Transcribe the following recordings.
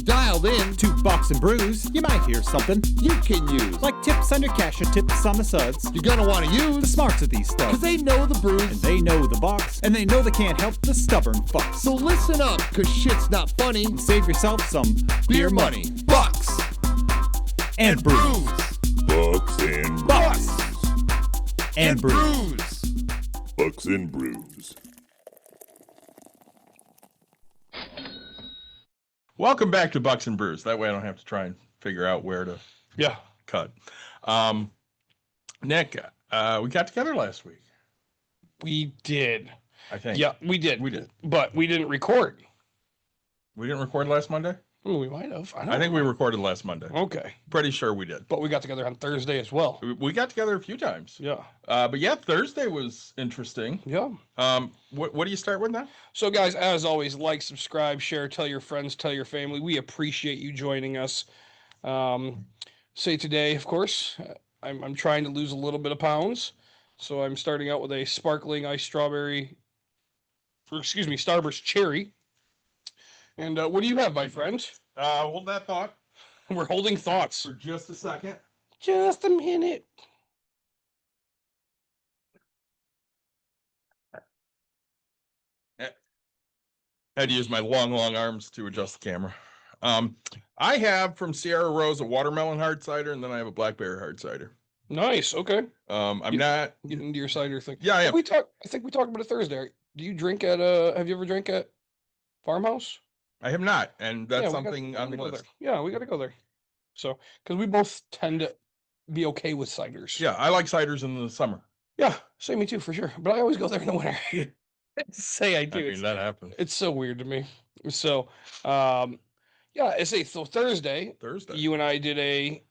Dialed in to Bucks and Brews, you might hear something you can use. like tips on your cash or tips on the suds. You're gonna want to The use, smarts of these studs. because they know the brews. And they know the Bucks. And they know they can't help the stubborn fucks. So listen up, because shit's not funny. And save yourself some beer money. Bucks And brews. Bucks and Bucks and brews. brews. Bucks and Brews. Welcome back to Bucks and Brews. That way I don't have to try and figure out where to cut. Nick, we got together last week, We did. I think. Yeah, we did. We did. But we didn't record. We didn't record last Monday? Ooh, we might have. I think we recorded last Monday. Okay. Pretty sure we did. But we got together on Thursday as well. We got together a few times. Yeah. But yeah, Thursday was interesting. Yeah. What do you start with now? So, guys, as always, like, subscribe, share, tell your friends, tell your family. We appreciate you joining us. Say today, of course, I'm trying to lose a little bit of pounds. So I'm starting out with a sparkling iced strawberry, Starburst cherry. And what do you have, my friend? Hold that thought We're holding thoughts. for just a second. Just a minute. I had to use my long arms to adjust the camera. I have from Sierra Rose a watermelon hard cider, and then I have a blackberry hard cider. Nice. Okay. I'm You- not. Get into your cider thing. Yeah, I am. I think we talked about it Thursday. Do you drink at have you ever drank at Farmhouse? I have not, and that's Yeah, something on the go list. there. Yeah, we got to go there. So, because we both tend to be okay with ciders. Yeah, I like ciders in the summer. Yeah, same me too for sure. But I always go there in the winter. Say I do. I mean, It's, that happens. it's so weird to me. So, yeah, so Thursday, Thursday. you and I did a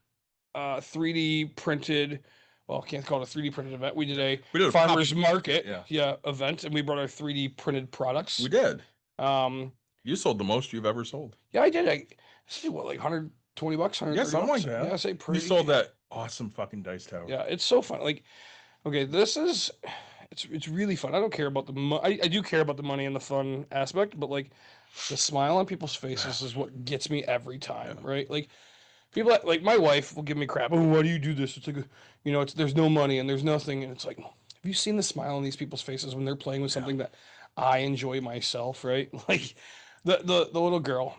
3D printed. Well, I can't call it a 3D printed event. We did a We did a farmers pop- market, yeah. event, and we brought our 3D printed products. We did. Um, You sold the most you've ever sold. yeah, I did. I see what, like $120, $130. Yeah, something like that. Yeah, I say pretty. You sold that awesome fucking dice tower. Yeah, it's so fun. Like, okay, it's really fun. I don't care about the I do care about the money and the fun aspect, but like the smile on people's faces is what gets me every time, right? Like people like my wife will give me crap. Oh, why do you do this? It's like, it's there's no money and there's nothing, and it's like, have you seen the smile on these people's faces when they're playing with something that I enjoy myself, right? Like the little girl,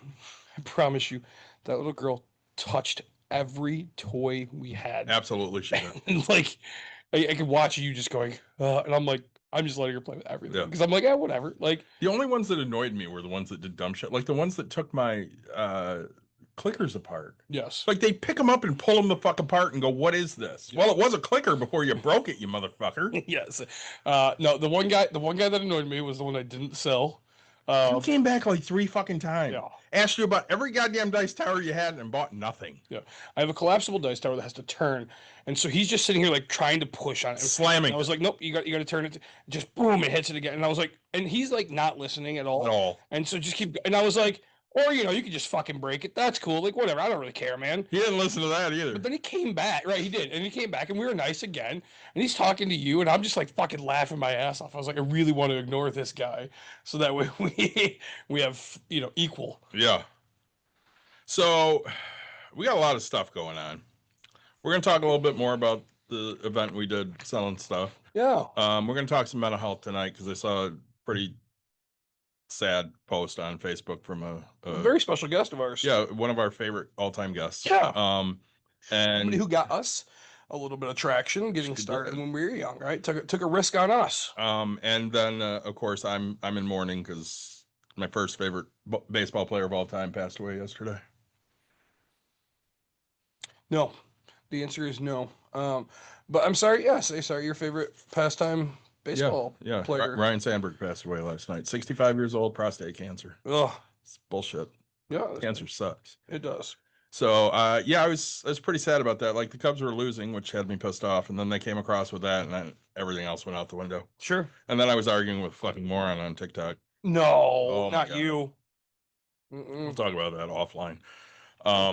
I promise you, that little girl touched every toy we had. Absolutely, she did. And like I could watch you just going, and I'm like, I'm just letting her play with everything Yeah. because I'm like, yeah, whatever. Like, The only ones that annoyed me were the ones that did dumb shit, like the ones that took my clickers apart. yes, Like they pick them up and pull them the fuck apart and go, "What is this?" Well, it was a clicker before you broke it, you motherfucker. yes. No, the one guy that annoyed me was the one I didn't sell. You came back like 3 fucking times. Yeah. Asked you about every goddamn dice tower you had and bought nothing. I have a collapsible dice tower that has to turn, and so he's just sitting here like trying to push on it, Slamming I was like, nope, you got to turn it. Just boom, it hits it again, and I was like, and he's like not listening at all. at all. And so just keep, and I was like, or you could just fucking break it. That's cool. Like whatever. I don't really care, man. He didn't listen to that either. But then he came back, right? He did, and he came back, and we were nice again. And he's talking to you, and I'm just like fucking laughing my ass off. I was like, I really want to ignore this guy, so that way we have equal. Yeah. So we got a lot of stuff going on. We're gonna talk a little bit more about the event we did selling stuff. Yeah. We're gonna talk some mental health tonight because I saw a pretty sad post on Facebook from a Very special guest of ours. one of our favorite all-time guests. Yeah. And Somebody who got us a little bit of traction getting started when we were young, right? Took a risk on us. and then of course I'm in mourning because my first favorite baseball player of all time passed away yesterday. No, the answer is no. But I'm sorry. Yeah, say sorry. Your favorite pastime baseball Yeah. player. Ryan Sandberg passed away last night. 65 years old, prostate cancer. Ugh. It's bullshit. Yeah, Cancer sucks. it does. So I was pretty sad about that. Like the Cubs were losing, which had me pissed off, and then they came across with that, and then everything else went out the window. Sure. And then I was arguing with a fucking moron on TikTok. No, Oh my not God. you. We'll talk about that offline.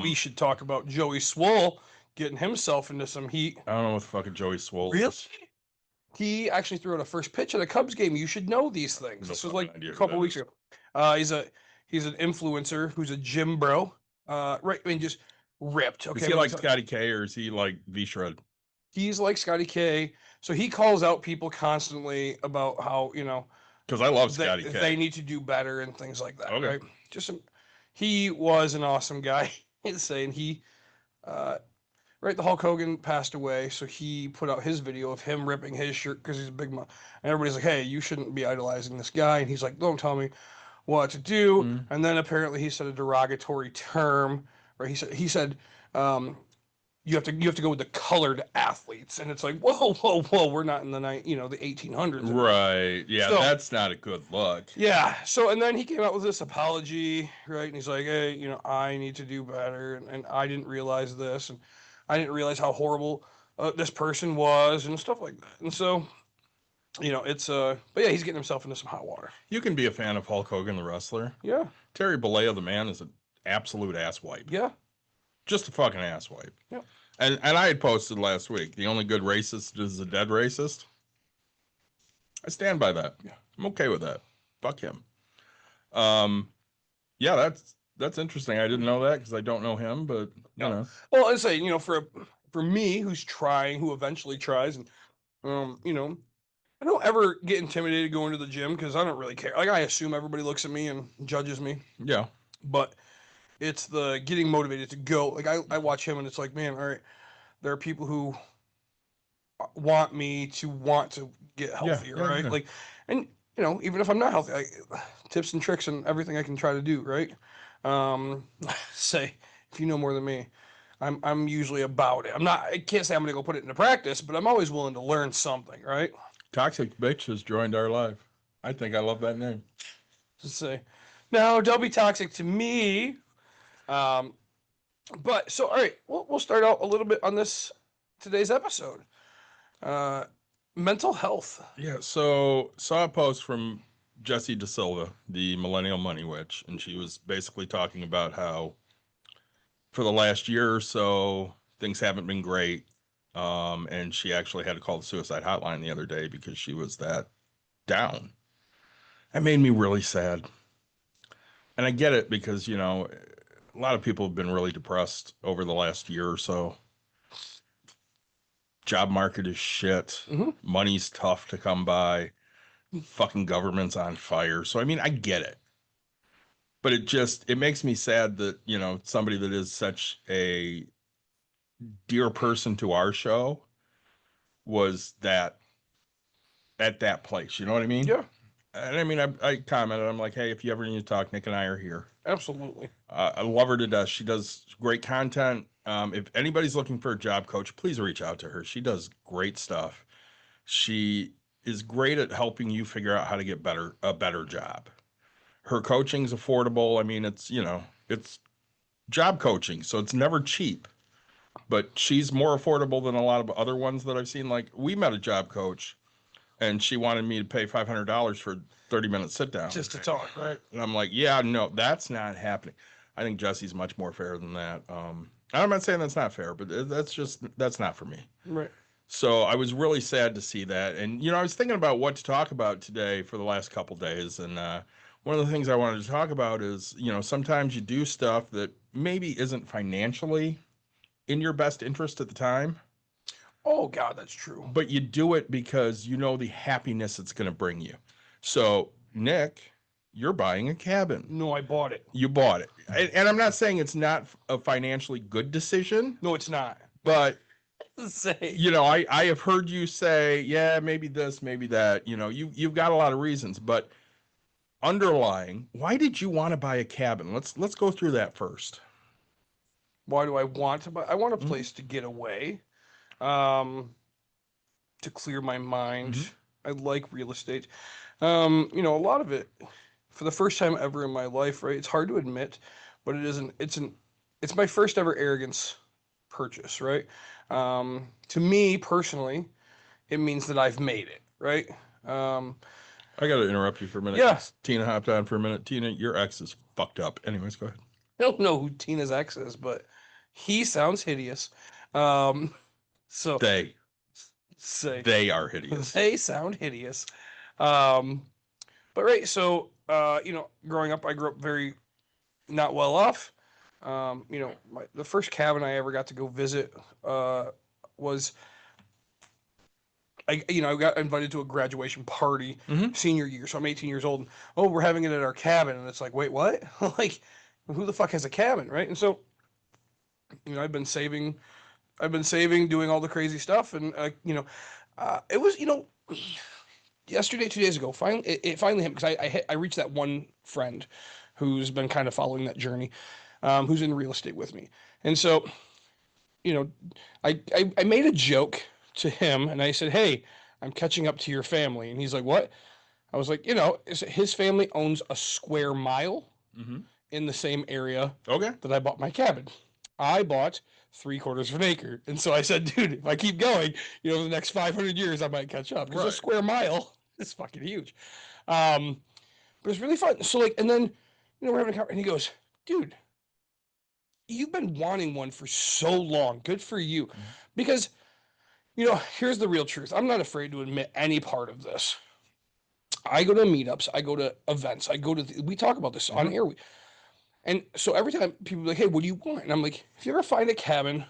We should talk about Joey Swoll getting himself into some heat. I don't know what the fucking Joey Swoll is. Really? He actually threw out a first pitch at a Cubs game. You should know these things. No This was fucking like idea a who couple that weeks is. ago. He's an influencer who's a gym bro. Right. I mean, just ripped. Okay. Is he I'm like gonna Scotty K or is he like V Shred? he's like Scotty K. So he calls out people constantly about how, Because I love they, Scotty K. they need to do better and things like that. Okay. Right. He was an awesome guy. Insane. Right, the Hulk Hogan passed away, so he put out his video of him ripping his shirt because he's a big man. And everybody's like, hey, you shouldn't be idolizing this guy. And he's like, don't tell me what to do. Mm. And then apparently he said a derogatory term, right? He said, you have to go with the colored athletes. And it's like, whoa, we're not in the the 1800s. Right. Yeah, So- that's not a good look. Yeah. So, and then he came out with this apology, right? And he's like, hey, I need to do better. And I didn't realize this. And I didn't realize how horrible this person was and stuff like that. And so, but yeah, he's getting himself into some hot water. You can be a fan of Hulk Hogan, the wrestler. Yeah. Terry Bollea, the man, is an absolute asswipe. Yeah. Just a fucking asswipe. Yep. And I had posted last week, the only good racist is a dead racist. I stand by that. Yeah. I'm okay with that. Fuck him. Yeah, that's interesting. I didn't know that because I don't know him, but you know. Well, I'd say, for me, who eventually tries, and, I don't ever get intimidated going to the gym because I don't really care. Like, I assume everybody looks at me and judges me, Yeah. but it's the getting motivated to go. Like, I watch him and it's like, man, all right, there are people who want me to get healthier, yeah, right? yeah. Like, and, even if I'm not healthy, tips and tricks and everything I can try to do, right? Say, if you know more than me, I'm usually about it. I can't say I'm gonna go put it into practice, but I'm always willing to learn something, right? Toxic Bitch has joined our live. I think I love that name. Just say, no, don't be toxic to me. But so, all right, we'll start out a little bit on today's episode. Mental health. Yeah, so saw a post from Jessie De Silva, the Millennial Money Witch, and she was basically talking about how for the last year or so things haven't been great. And she actually had to call the suicide hotline the other day because she was that down. That made me really sad. And I get it because, a lot of people have been really depressed over the last year or so. Job market is shit. Mhm. Money's tough to come by. Fucking government's on fire. So, I mean, I get it. But it makes me sad that, somebody that is such a dear person to our show was at that place. You know what I mean? Yeah, And I mean, I commented, I'm like, hey, if you ever need to talk, Nick and I are here. absolutely. I love her to death. She does great content. If anybody's looking for a job coach, please reach out to her. She does great stuff. She is great at helping you figure out how to get a better job. Her coaching's affordable. I mean, it's job coaching, so it's never cheap. But she's more affordable than a lot of other ones that I've seen. Like, we met a job coach, and she wanted me to pay $500 for 30-minute sit down. Just to talk, right? And I'm like, yeah, no, that's not happening. I think Jesse's much more fair than that. I'm not saying that's not fair, but that's not for me. Right. So I was really sad to see that. And, I was thinking about what to talk about today for the last couple days. And one of the things I wanted to talk about is, sometimes you do stuff that maybe isn't financially in your best interest at the time, Oh God, that's true. but you do it because you know the happiness it's going to bring you. So, Nick, you're buying a cabin. No, I bought it. You bought it. And I'm not saying it's not a financially good decision, No, it's not. but Say. I have heard you say, yeah, maybe this, maybe that. You've got a lot of reasons, but underlying, why did you want to buy a cabin? Let's go through that first. Why do I want to buy? I want a place to get away, to clear my mind. Mhm. I like real estate. A lot of it, for the first time ever in my life, right? It's hard to admit, but it's my first ever arrogance purchase, right? To me personally, it means that I've made it, right? I got to interrupt you for a minute. Yeah. Tina hopped on for a minute. Tina, your ex is fucked up. Anyways, go ahead. I don't know who Tina's ex is, but he sounds hideous. So They say are hideous. they sound hideous. But right, so growing up, I grew up very not well off. The first cabin I ever got to go visit was I got invited to a graduation party senior year. So I'm 18 years old. And, oh, we're having it at our cabin. And it's like, wait, what? Like, who the fuck has a cabin, right? And so, I've been saving, doing all the crazy stuff. And, it was, yesterday, 2 days ago, it finally hit because I reached that one friend who's been kind of following that journey, who's in real estate with me. And so, I made a joke to him and I said, hey, I'm catching up to your family. And he's like, what? I was like, his family owns a square mile in the same area that I bought my cabin. I bought 3/4 of an acre. And so I said, dude, if I keep going, the next 500 years, I might catch up because a square mile is fucking huge. But it's really fun. So and then, we're having a conversation and he goes, dude, you've been wanting one for so long. Good for you. Because, here's the real truth. I'm not afraid to admit any part of this. I go to meetups. I go to events. We talk about this on air. And so every time people are like, hey, what do you want? And I'm like, if you ever find a cabin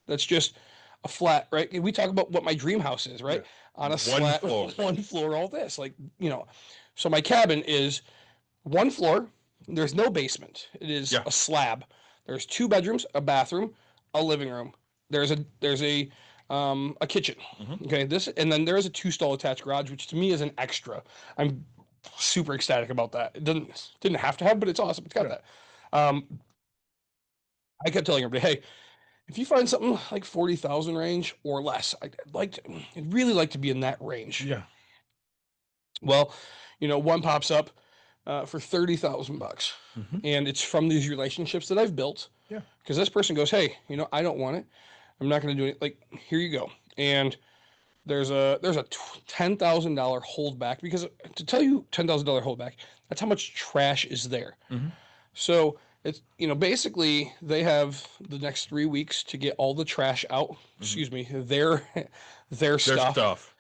that's just a flat, right? We talk about what my dream house is, right? Yeah. On a flat, one floor, all this. So my cabin is one floor. There's no basement. It is a slab. There's 2 bedrooms, a bathroom, a living room. There's a kitchen. Okay. And then there is a 2-stall attached garage, which to me is an extra. I'm super ecstatic about that. It didn't have to have, but it's awesome. It's got that. I kept telling everybody, hey, if you find something like 40,000 range or less, I'd really like to be in that range. Yeah. Well, one pops up for $30,000 and it's from these relationships that I've built. Yeah. Because this person goes, hey, I don't want it. I'm not going to do it. Like, here you go. And there's a $10,000 holdback because to tell you $10,000 holdback, that's how much trash is there. So it's, basically they have the next 3 weeks to get all the trash out. Excuse me, their stuff.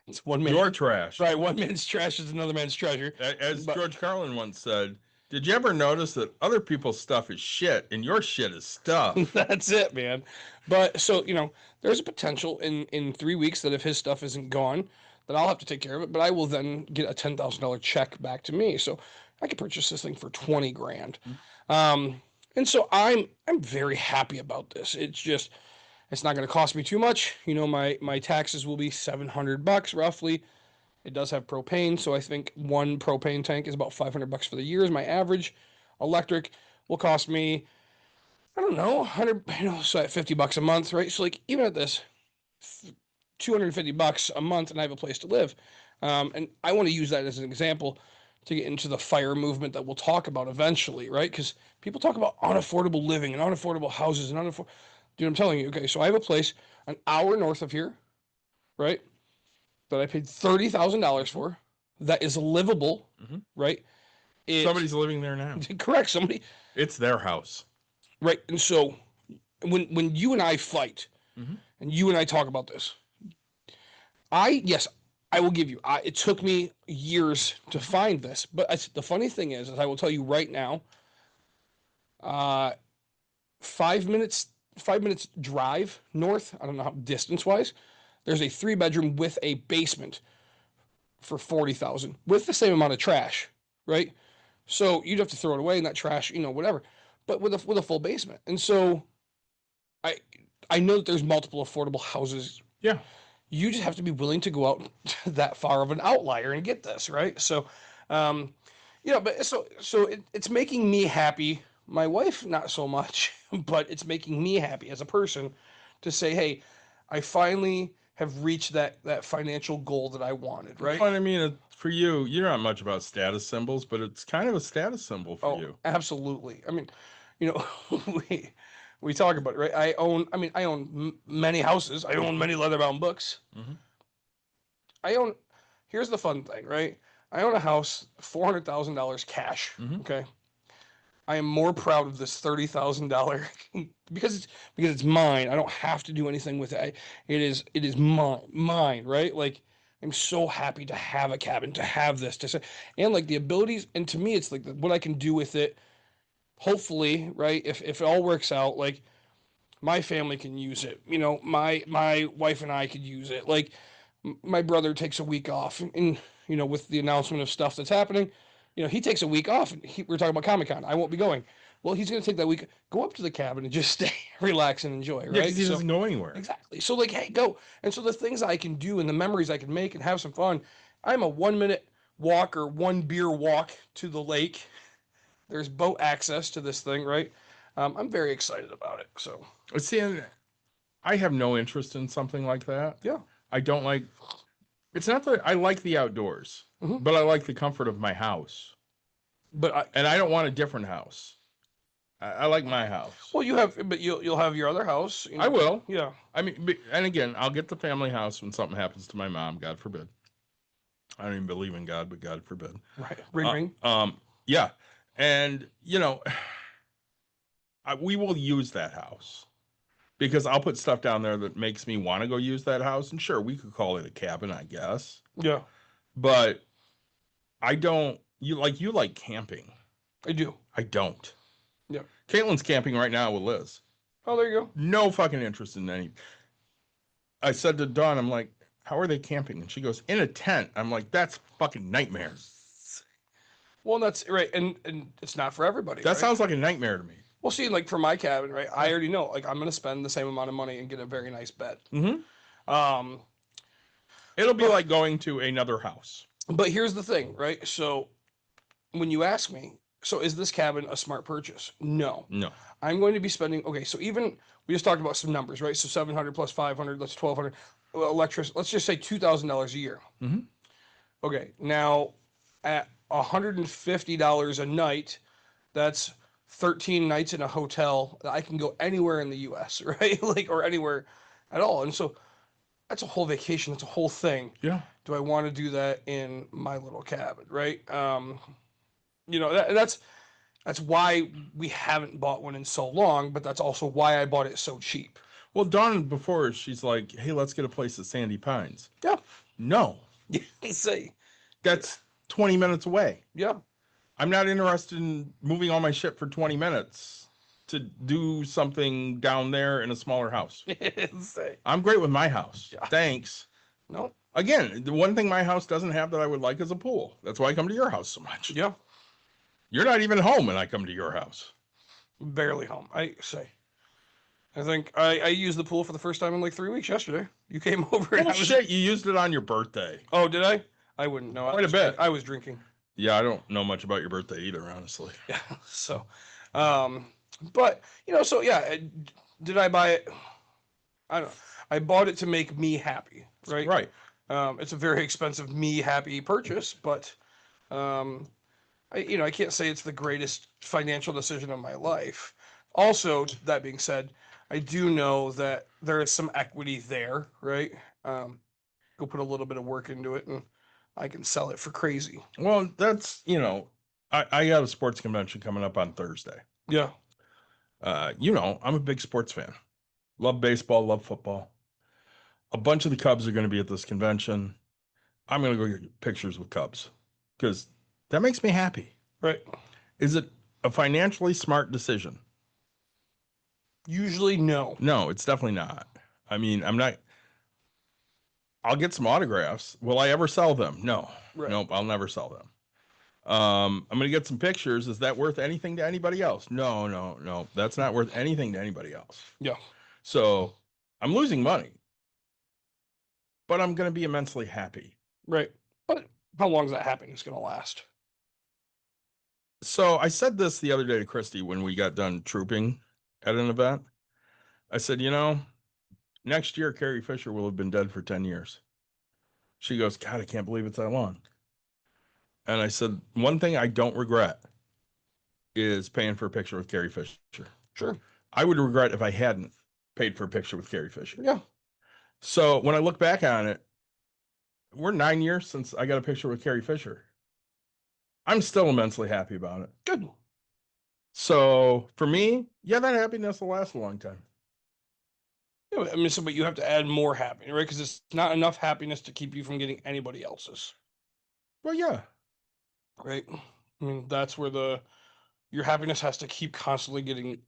It's one man. Your trash. Right. One man's trash is another man's treasure. As George Carlin once said, did you ever notice that other people's stuff is shit and your shit is stuff? That's it, man. But so, there's a potential in 3 weeks that if his stuff isn't gone, that I'll have to take care of it, but I will then get a $10,000 check back to me. So I could purchase this thing for 20 grand. And so I'm very happy about this. It's not going to cost me too much. My taxes will be $700 roughly. It does have propane, so I think one propane tank is about $500 for the year is my average. Electric will cost me, I don't know, 100, so at $50 a month, right? So even at this, $250 a month, and I have a place to live. And I want to use that as an example to get into the FIRE movement that we'll talk about eventually, right? Because people talk about unaffordable living and unaffordable houses and dude, I'm telling you, okay, so I have a place an hour north of here, right? That I paid $30,000 for, that is livable, right? Somebody's living there now. Correct. Somebody. It's their house. Right. And so when you and I fight and you and I talk about this, I will give you, it took me years to find this, but the funny thing is I will tell you right now, 5 minutes drive north, I don't know how distance wise, there's a 3-bedroom with a basement for $40,000 with the same amount of trash, right? So you'd have to throw it away and that trash, whatever, but with a full basement. And so I know that there's multiple affordable houses. Yeah. You just have to be willing to go out that far of an outlier and get this, right? So, but it's making me happy. My wife, not so much, but it's making me happy as a person to say, hey, I finally have reached that financial goal that I wanted, right? Well, I mean, for you, you're not much about status symbols, but it's kind of a status symbol for you. Absolutely. I mean, we talk about it, right? I own many houses. I own many leather-bound books. Here's the fun thing, right? I own a house, $400,000 cash. Okay. I am more proud of this $30,000 because it's mine. I don't have to do anything with it. It is mine, right? Like, I'm so happy to have a cabin, to have this, and like the abilities. And to me, it's like what I can do with it hopefully, right, if it all works out, like my family can use it. You know, my wife and I could use it. Like my brother takes a week off, and you know, with the announcement of stuff that's happening, you know, he takes a week off. And we're talking about Comic-Con. I won't be going. Well, he's going to take that week, go up to the cabin and just stay, relax, and enjoy. Right? Yeah, because he So- doesn't go anywhere. Exactly. So like, hey, go. And so the things I can do and the memories I can make and have some fun. I'm a 1 minute walk or 1 beer walk to the lake. There's boat access to this thing, right? I'm very excited about it. So See, and I have no interest in something like that. yeah, I don't like. It's not that I like the outdoors, Mhm. but I like the comfort of my house, but and I don't want a different house. I like my house. well, you'll have your other house. You I will. Yeah. I mean, and again, I'll get the family house when something happens to my mom. God forbid. I don't even believe in God, but God forbid. Right. Ring. Yeah, and you know, we will use that house because I'll put stuff down there that makes me want to go use that house. And sure, we could call it a cabin, I guess, Yeah, but I don't. You like camping. I do. I don't. Yeah. Caitlin's camping right now with Liz. Oh, there you go. No fucking interest in any. I said to Dawn, I'm like, how are they camping? And she goes, in a tent. I'm like, that's fucking nightmare. Well, that's right, and it's not for everybody. That right? sounds like a nightmare to me. Well, see, like for my cabin, right? I already know, like I'm gonna spend the same amount of money and get a very nice bed. Mm-hmm. It'll be like going to another house. But here's the thing, right? So when you ask me, so is this cabin a smart purchase? No. No. I'm going to be spending, okay, so even we just talked about some numbers, right? So 700 plus 500, that's 1200. Well, let's just say $2,000 a year. Mhm. Okay, now at $150 a night, that's 13 nights in a hotel. I can go anywhere in the US, right? Like, or anywhere at all. And so that's a whole vacation, that's a whole thing. Yeah. Do I want to do that in my little cabin, right? You know, that's why we haven't bought one in so long, but that's also why I bought it so cheap. Well, Dawn before, she's like, hey, let's get a place at Sandy Pines. Yeah. No, Say, that's 20 minutes away. yeah, I'm not interested in moving all my shit for 20 minutes to do something down there in a smaller house. say, I'm great with my house. Yeah. Thanks. no, Again, the one thing my house doesn't have that I would like is a pool. That's why I come to your house so much. yeah, You're not even home when I come to your house. barely home. I think I used the pool for the first time in like 3 weeks yesterday. You came over and I was, Bullshit, you used it on your birthday. oh, did I? I wouldn't know. Quite a bit. I was drinking. Yeah, I don't know much about your birthday either, honestly. Yeah. So, but you know, so yeah, did I buy it? I don't know. I bought it to make me happy, right? Right. It's a very expensive me happy purchase, but I can't say it's the greatest financial decision of my life. Also, that being said, I do know that there is some equity there, right? Go put a little bit of work into it and I can sell it for crazy. Well, that's, I got a sports convention coming up on Thursday. Yeah. I'm a big sports fan. Love baseball, love football. A bunch of the Cubs are going to be at this convention. I'm going to go get pictures with Cubs because that makes me happy. Right. Is it a financially smart decision? Usually, no. No, it's definitely not. I mean, I'll get some autographs. Will I ever sell them? No. Right. Nope, I'll never sell them. I'm going to get some pictures. Is that worth anything to anybody else? No. That's not worth anything to anybody else. Yeah. So I'm losing money, but I'm going to be immensely happy. Right. But how long is that happiness going to last? So I said this the other day to Christy when we got done trooping at an event. I said, next year Carrie Fisher will have been dead for 10 years. She goes, God, I can't believe it's that long. And I said, one thing I don't regret is paying for a picture with Carrie Fisher. Sure. I would regret if I hadn't paid for a picture with Carrie Fisher. Yeah. So when I look back on it, we're 9 years since I got a picture with Carrie Fisher. I'm still immensely happy about it. Good. So for me, yeah, that happiness will last a long time. Yeah, I mean, but you have to add more happiness, right? Because it's not enough happiness to keep you from getting anybody else's. Well, yeah. Right. I mean, that's where the your happiness has to keep constantly getting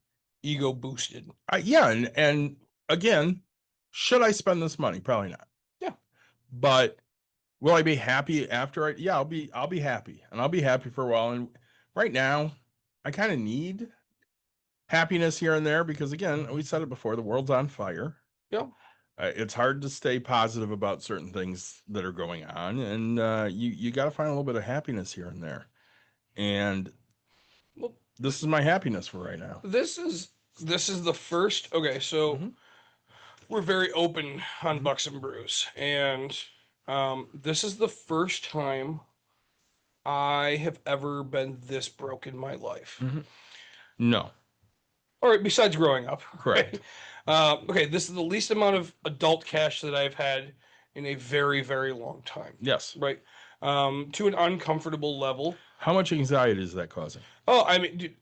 ego boosted. Yeah, and again, should I spend this money? Probably not. Yeah. But will I be happy after I? Yeah, I'll be happy, and I'll be happy for a while. And right now, I kind of need happiness here and there because, again, we said it before, the world's on fire. Yeah. It's hard to stay positive about certain things that are going on, and you got to find a little bit of happiness here and there. And Well, this is my happiness for right now. this is the first. Okay, so Mhm. we're very open on Mhm. Bucks and Brews, and this is the first time I have ever been this broke in my life. Mhm. No, All right, besides growing up. correct. Okay, this is the least amount of adult cash that I've had in a very, very long time. Yes. Right. To an uncomfortable level. How much anxiety is that causing? Oh, I mean, dude,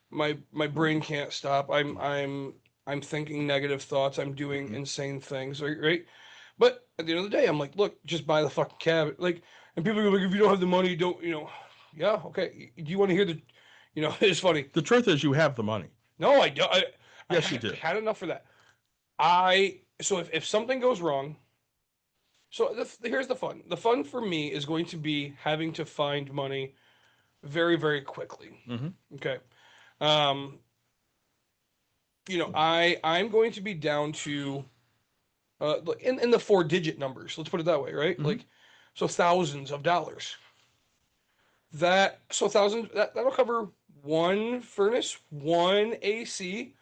my brain can't stop. I'm thinking negative thoughts. I'm doing insane things. Right. But at the end of the day, I'm like, look, just buy the fucking cab. Like, and people go like, if you don't have the money, you don't. Yeah, okay. Do you want to hear the? It's funny. The truth is, you have the money. No, I don't. Yes, you do. Had enough for that. So if something goes wrong, so here's the fun. The fun for me is going to be having to find money very, very quickly. Mhm. Okay. I'm going to be down to in the 4-digit numbers. Let's put it that way, right? Mhm. Like, so thousands of dollars. That'll cover one furnace, one AC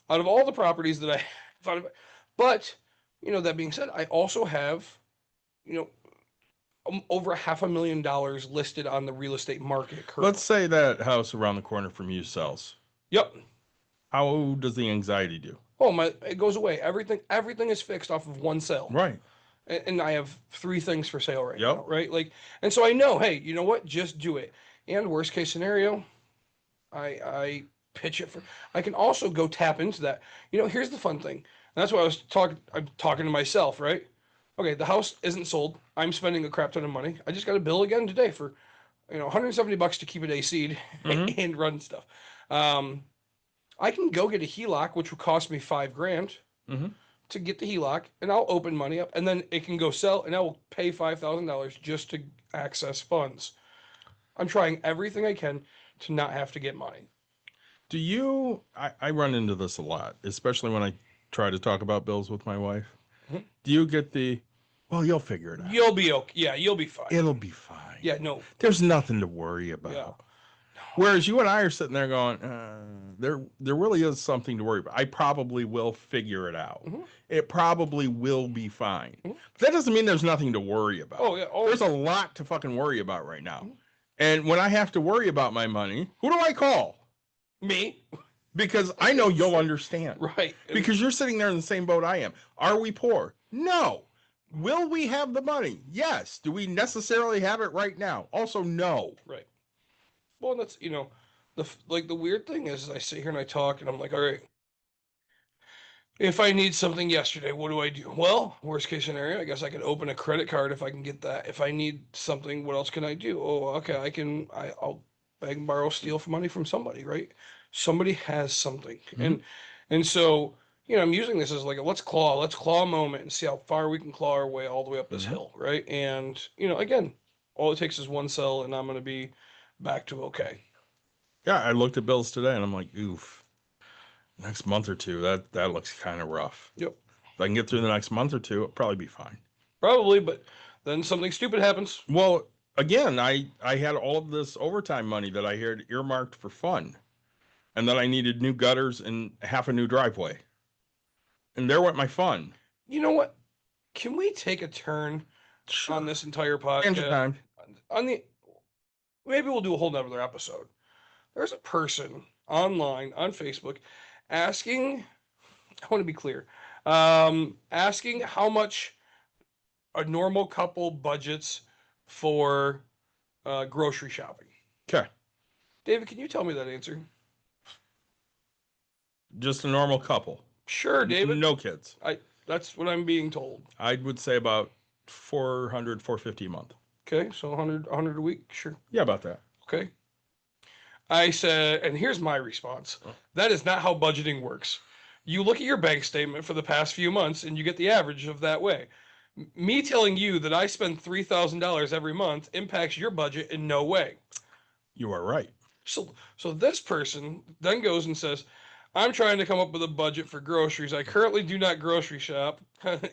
out of all the properties that I thought about. But, that being said, I also have, over $500,000 listed on the real estate market currently. Let's say that house around the corner from you sells. Yep. How does the anxiety do? Oh, it goes away. Everything is fixed off of one sale. Right. And I have 3 things for sale right Yep. now, right? Like, and so I know, hey, you know what? Just do it. And worst case scenario, I pitch it for. I can also go tap into that. Here's the fun thing, and that's why I'm talking to myself, right? Okay, the house isn't sold. I'm spending a crap ton of money. I just got a bill again today for, $170 to keep it AC'd Mhm. and run stuff. I can go get a HELOC, which will cost me $5,000 Mhm. to get the HELOC, and I'll open money up, and then it can go sell, and I will pay $5,000 just to access funds. I'm trying everything I can to not have to get money. Do you? I run into this a lot, especially when I try to talk about bills with my wife. Mhm. Do you get the? Well, you'll figure it out. You'll be okay. Yeah, you'll be fine. It'll be fine. Yeah, no. There's nothing to worry about. Yeah. Whereas you and I are sitting there going, there really is something to worry about. I probably will figure it out. Mhm. It probably will be fine. Mhm. But that doesn't mean there's nothing to worry about. Oh, yeah. Oh, There's a lot to fucking worry about right now. Mhm. And when I have to worry about my money, who do I call? me. Because I know you'll understand. Right. Because you're sitting there in the same boat I am. Are we poor? No. Will we have the money? Yes. Do we necessarily have it right now? Also, no. Right. Well, that's, the weird thing is I sit here and I talk and I'm like, all right, if I need something yesterday, what do I do? Well, worst case scenario, I guess I can open a credit card if I can get that. If I need something, what else can I do? Oh, okay, I'll beg, borrow, steal money from somebody, right? Somebody has something. And so, I'm using this as like a let's claw a moment and see how far we can claw our way all the way up this hill, right? And, again, all it takes is one sell and I'm going to be back to okay. Yeah, I looked at bills today and I'm like, oof. Next month or two, that looks kind of rough. Yep. If I can get through the next month or two, it'll probably be fine. Probably, but then something stupid happens. Well, again, I had all of this overtime money that I had earmarked for fun. And then I needed new gutters and half a new driveway. And there went my fun. You know what? Can we take a turn on this entire Tangent podcast? time. Maybe we'll do a whole nother episode. There's a person online on Facebook asking, I want to be clear, asking how much a normal couple budgets for grocery shopping. Okay. David, can you tell me that answer? Just a normal couple. Sure, David. No kids. That's what I'm being told. I would say about $400, $450 a month. Okay, so 100 a week, sure. Yeah, about that. Okay. I said, and here's my response. That is not how budgeting works. You look at your bank statement for the past few months and you get the average of that way. Me telling you that I spend $3,000 every month impacts your budget in no way. You are right. So this person then goes and says, I'm trying to come up with a budget for groceries. I currently do not grocery shop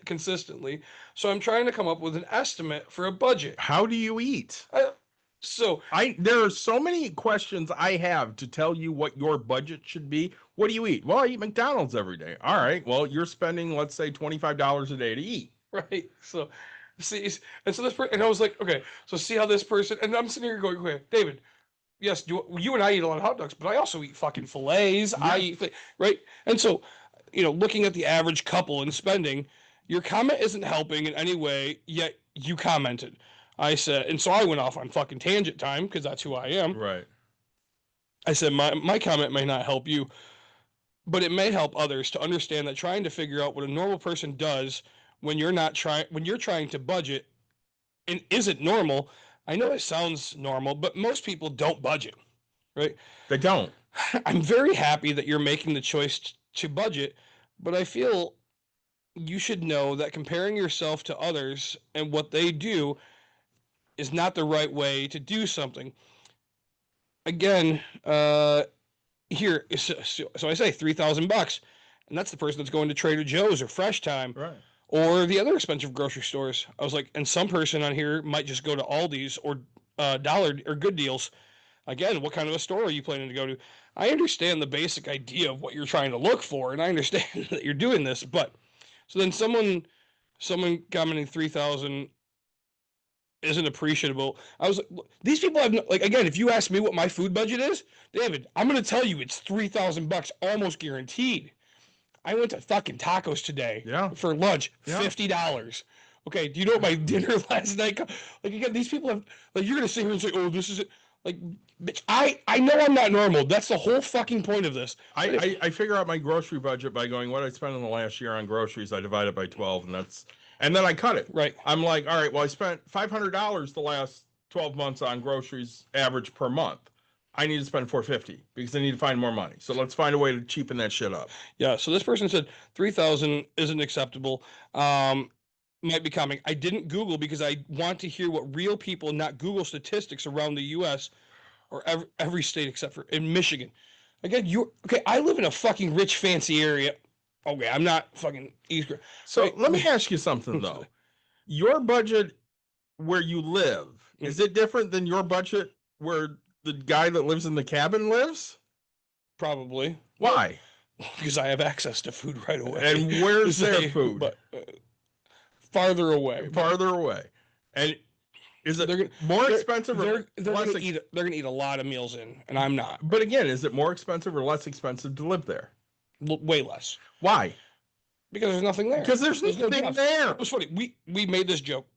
consistently, so I'm trying to come up with an estimate for a budget. How do you eat? So There are so many questions I have to tell you what your budget should be. What do you eat? Well, I eat McDonald's every day. All right. Well, you're spending, let's say, $25 a day to eat. right, so see, and so this person, and I was like, okay, so see how this person, and I'm sitting here going, okay, David, yes, you and I eat a lot of hot dogs, but I also eat fucking fillets. I eat, right, and so, looking at the average couple and spending, your comment isn't helping in any way. Yet you commented. I said, and so I went off on fucking tangent time because that's who I am. Right. I said, my comment may not help you, but it may help others to understand that trying to figure out what a normal person does when you're trying to budget and isn't normal. I know it sounds normal, but most people don't budget, right? They don't. I'm very happy that you're making the choice to budget, but I feel you should know that comparing yourself to others and what they do is not the right way to do something. Again, here, so I say $3,000, and that's the person that's going to Trader Joe's or Fresh Time, Right. or the other expensive grocery stores. I was like, and some person on here might just go to Aldi's or Dollar or Good Deals. Again, what kind of a store are you planning to go to? I understand the basic idea of what you're trying to look for, and I understand that you're doing this, but so then someone commenting 3,000 isn't appreciable. I was like, these people have again, if you ask me what my food budget is, David, I'm going to tell you it's $3,000 almost guaranteed. I went to fucking tacos today for lunch, $50. Okay, do you know what my dinner last night? Like, again, these people have, like, you're going to sit here and say, oh, this is it. Like, bitch, I know I'm not normal. That's the whole fucking point of this. I figure out my grocery budget by going, what I spent in the last year on groceries, I divide it by 12, and then I cut it. Right. I'm like, all right, well, I spent $500 the last 12 months on groceries average per month. I need to spend $450 because I need to find more money. So let's find a way to cheapen that shit up. Yeah. So this person said 3,000 isn't acceptable. Might be coming. I didn't Google because I want to hear what real people, not Google statistics around the U.S. or every state except for in Michigan. Again, I live in a fucking rich, fancy area. Okay, I'm not fucking East. So let me ask you something though. Your budget where you live, is it different than your budget where the guy that lives in the cabin lives? Probably. Why? Because I have access to food right away. And where's their food? But, farther away. Farther away. And is it more expensive or they're less? They're gonna eat a lot of meals in, and I'm not. But again, is it more expensive or less expensive to live there? Way less. Why? Because there's nothing there. Because there's nothing there. It was funny. We made this joke.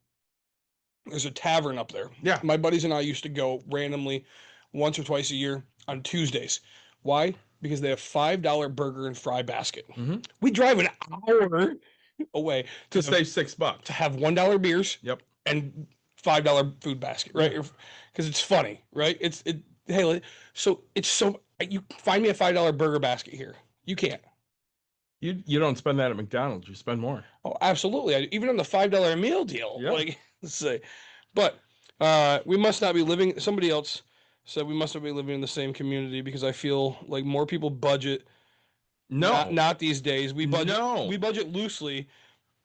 There's a tavern up there. Yeah. My buddies and I used to go randomly once or twice a year on Tuesdays. Why? Because they have $5 burger and fry basket. Mm-hmm. We drive an hour away to save $6 to have $1 beers. Yep. And $5 food basket, right? Because it's funny, right? Hey, so it's so you find me a $5 burger basket here. You can't. You don't spend that at McDonald's. You spend more. Oh, absolutely. Even on the $5 meal deal. Yep. Like, let's say, but we must not be living. Somebody else said we must not be living in the same community because I feel like more people budget. No, not these days. We budget. No. We budget loosely,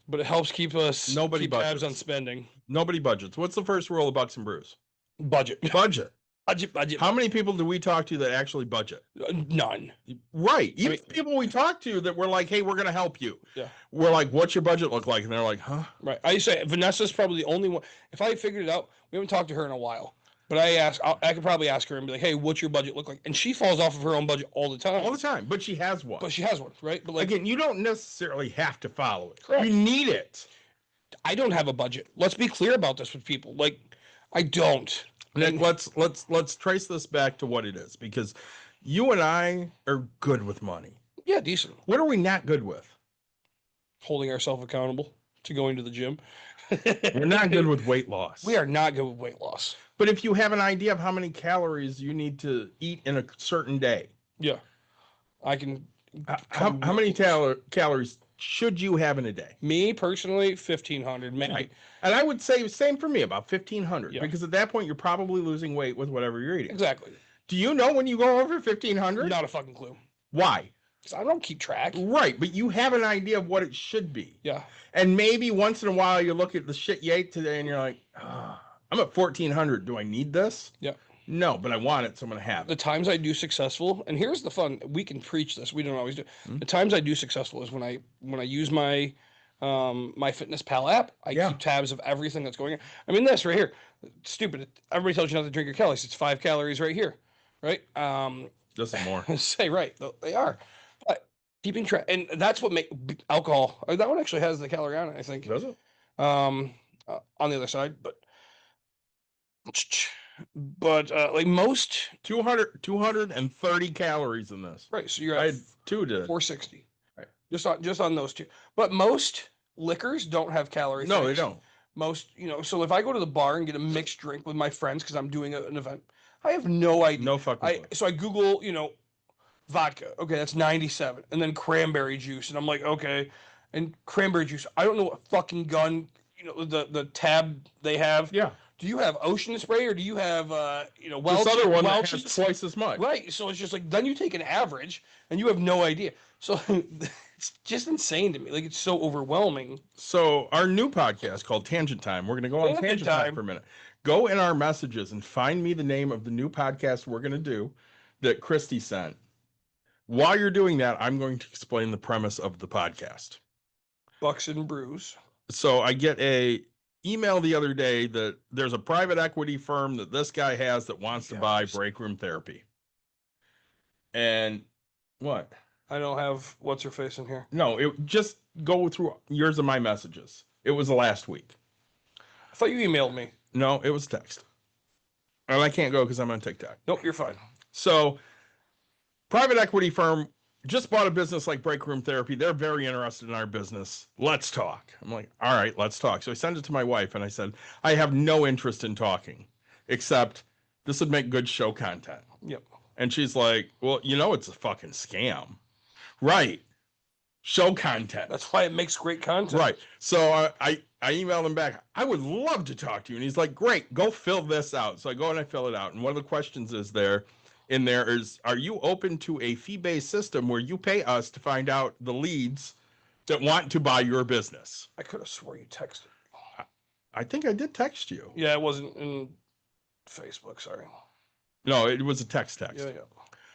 but it helps keep us. Nobody keep tabs on spending. Nobody budgets. What's the first rule of Bucks and Brews? Budget. Budget. Budget. How many people do we talk to that actually budget? None. Right. Even people we talk to that we're like, hey, we're going to help you. Yeah. We're like, what's your budget look like? And they're like, huh? Right. I say Vanessa's probably the only one. If I figured it out, we haven't talked to her in a while. But I could probably ask her and be like, hey, what's your budget look like? And she falls off of her own budget all the time. All the time. But she has one. But she has one, right? But like, again, you don't necessarily have to follow it. Correct. You need it. I don't have a budget. Let's be clear about this with people. Like, I don't. Nick, let's trace this back to what it is, because you and I are good with money. Yeah, decent. What are we not good with? Holding ourselves accountable to going to the gym. We're not good with weight loss. We are not good with weight loss. But if you have an idea of how many calories you need to eat in a certain day, Yeah. I can. how many calories should you have in a day? Me personally, 1,500 maybe. Right. And I would say same for me, about 1,500, Yeah. because at that point you're probably losing weight with whatever you're eating. Exactly. Do you know when you go over 1,500? Not a fucking clue. Why? 'Cause I don't keep track. Right, but you have an idea of what it should be. Yeah. And maybe once in a while you look at the shit you ate today and you're like, I'm at 1,400. Do I need this? Yeah. No, but I want it, so I'm going to have The it. times I do successful, and here's the fun, we can preach this. We don't always do. Hmm? The times I do successful is when I use my my Fitness Pal app. I Yeah. keep tabs of everything that's going on. I mean, this right here, stupid. Everybody tells you not to drink your calories. It's 5 calories right here, right? This is more. Say right, they are. But keeping track, and that's what make alcohol. That one actually has the calorie on it, I think. Does it? On the other side, but like most, 230 calories in this. right? So you're I at had two to. 460, Right. Just on those two. But most liquors don't have calorie. No, they things. don't. Most, so if I go to the bar and get a mixed drink with my friends because I'm doing an event, I have no idea. No fucking clue. So I Google, vodka. Okay, that's 97, and then cranberry juice, and I'm like, okay, and cranberry juice. I don't know what fucking gun, the tab they have. Yeah. Do you have Ocean Spray or do you have This other one that has Welch's? twice as much. Right. So it's just like then you take an average and you have no idea. So it's just insane to me. Like it's so overwhelming. So our new podcast called Tangent Time. We're going to go on Tangent Tangent Time Time. for a minute. Go in our messages and find me the name of the new podcast we're going to do that Christy sent. While you're doing that, I'm going to explain the premise of the podcast. Bucks and Brews. So I get a email the other day that there's a private equity firm that this guy has that wants to buy Break Room Therapy. And what? I don't have what's her face in here. No, it just go through yours of my messages. It was the last week. I thought you emailed me. No, it was text. And I can't go because I'm on TikTok. Nope, you're fine. So, private equity firm just bought a business like Break Room Therapy. They're very interested in our business. Let's talk. I'm like, all right, let's talk. So I sent it to my wife and I said, I have no interest in talking, except this would make good show content. Yep. And she's like, well, it's a fucking scam. Right. Show content. That's why it makes great content. Right. So I emailed him back. I would love to talk to you. And he's like, great, go fill this out. So I go and I fill it out. And one of the questions is in there is, are you open to a fee-based system where you pay us to find out the leads that want to buy your business? I could have swore you texted. I think I did text you. Yeah, it wasn't in Facebook. Sorry. No, it was a text. Yeah.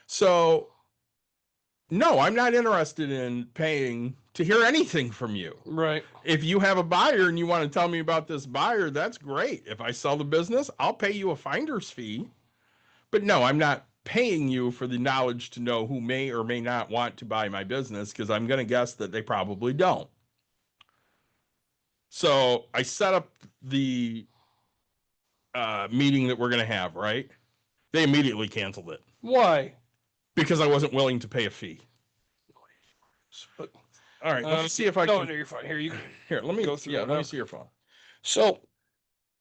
So, no, I'm not interested in paying to hear anything from you. Right. If you have a buyer and you want to tell me about this buyer, that's great. If I sell the business, I'll pay you a finder's fee. But no, I'm not paying you for the knowledge to know who may or may not want to buy my business, because I'm going to guess that they probably don't. So I set up the meeting that we're going to have, right? They immediately canceled it Why? because I wasn't willing to pay a fee. But, All right, let me see if I no, can. no, you're fine. Here, you Here, let me go through Yeah, it let now. me see your phone. So,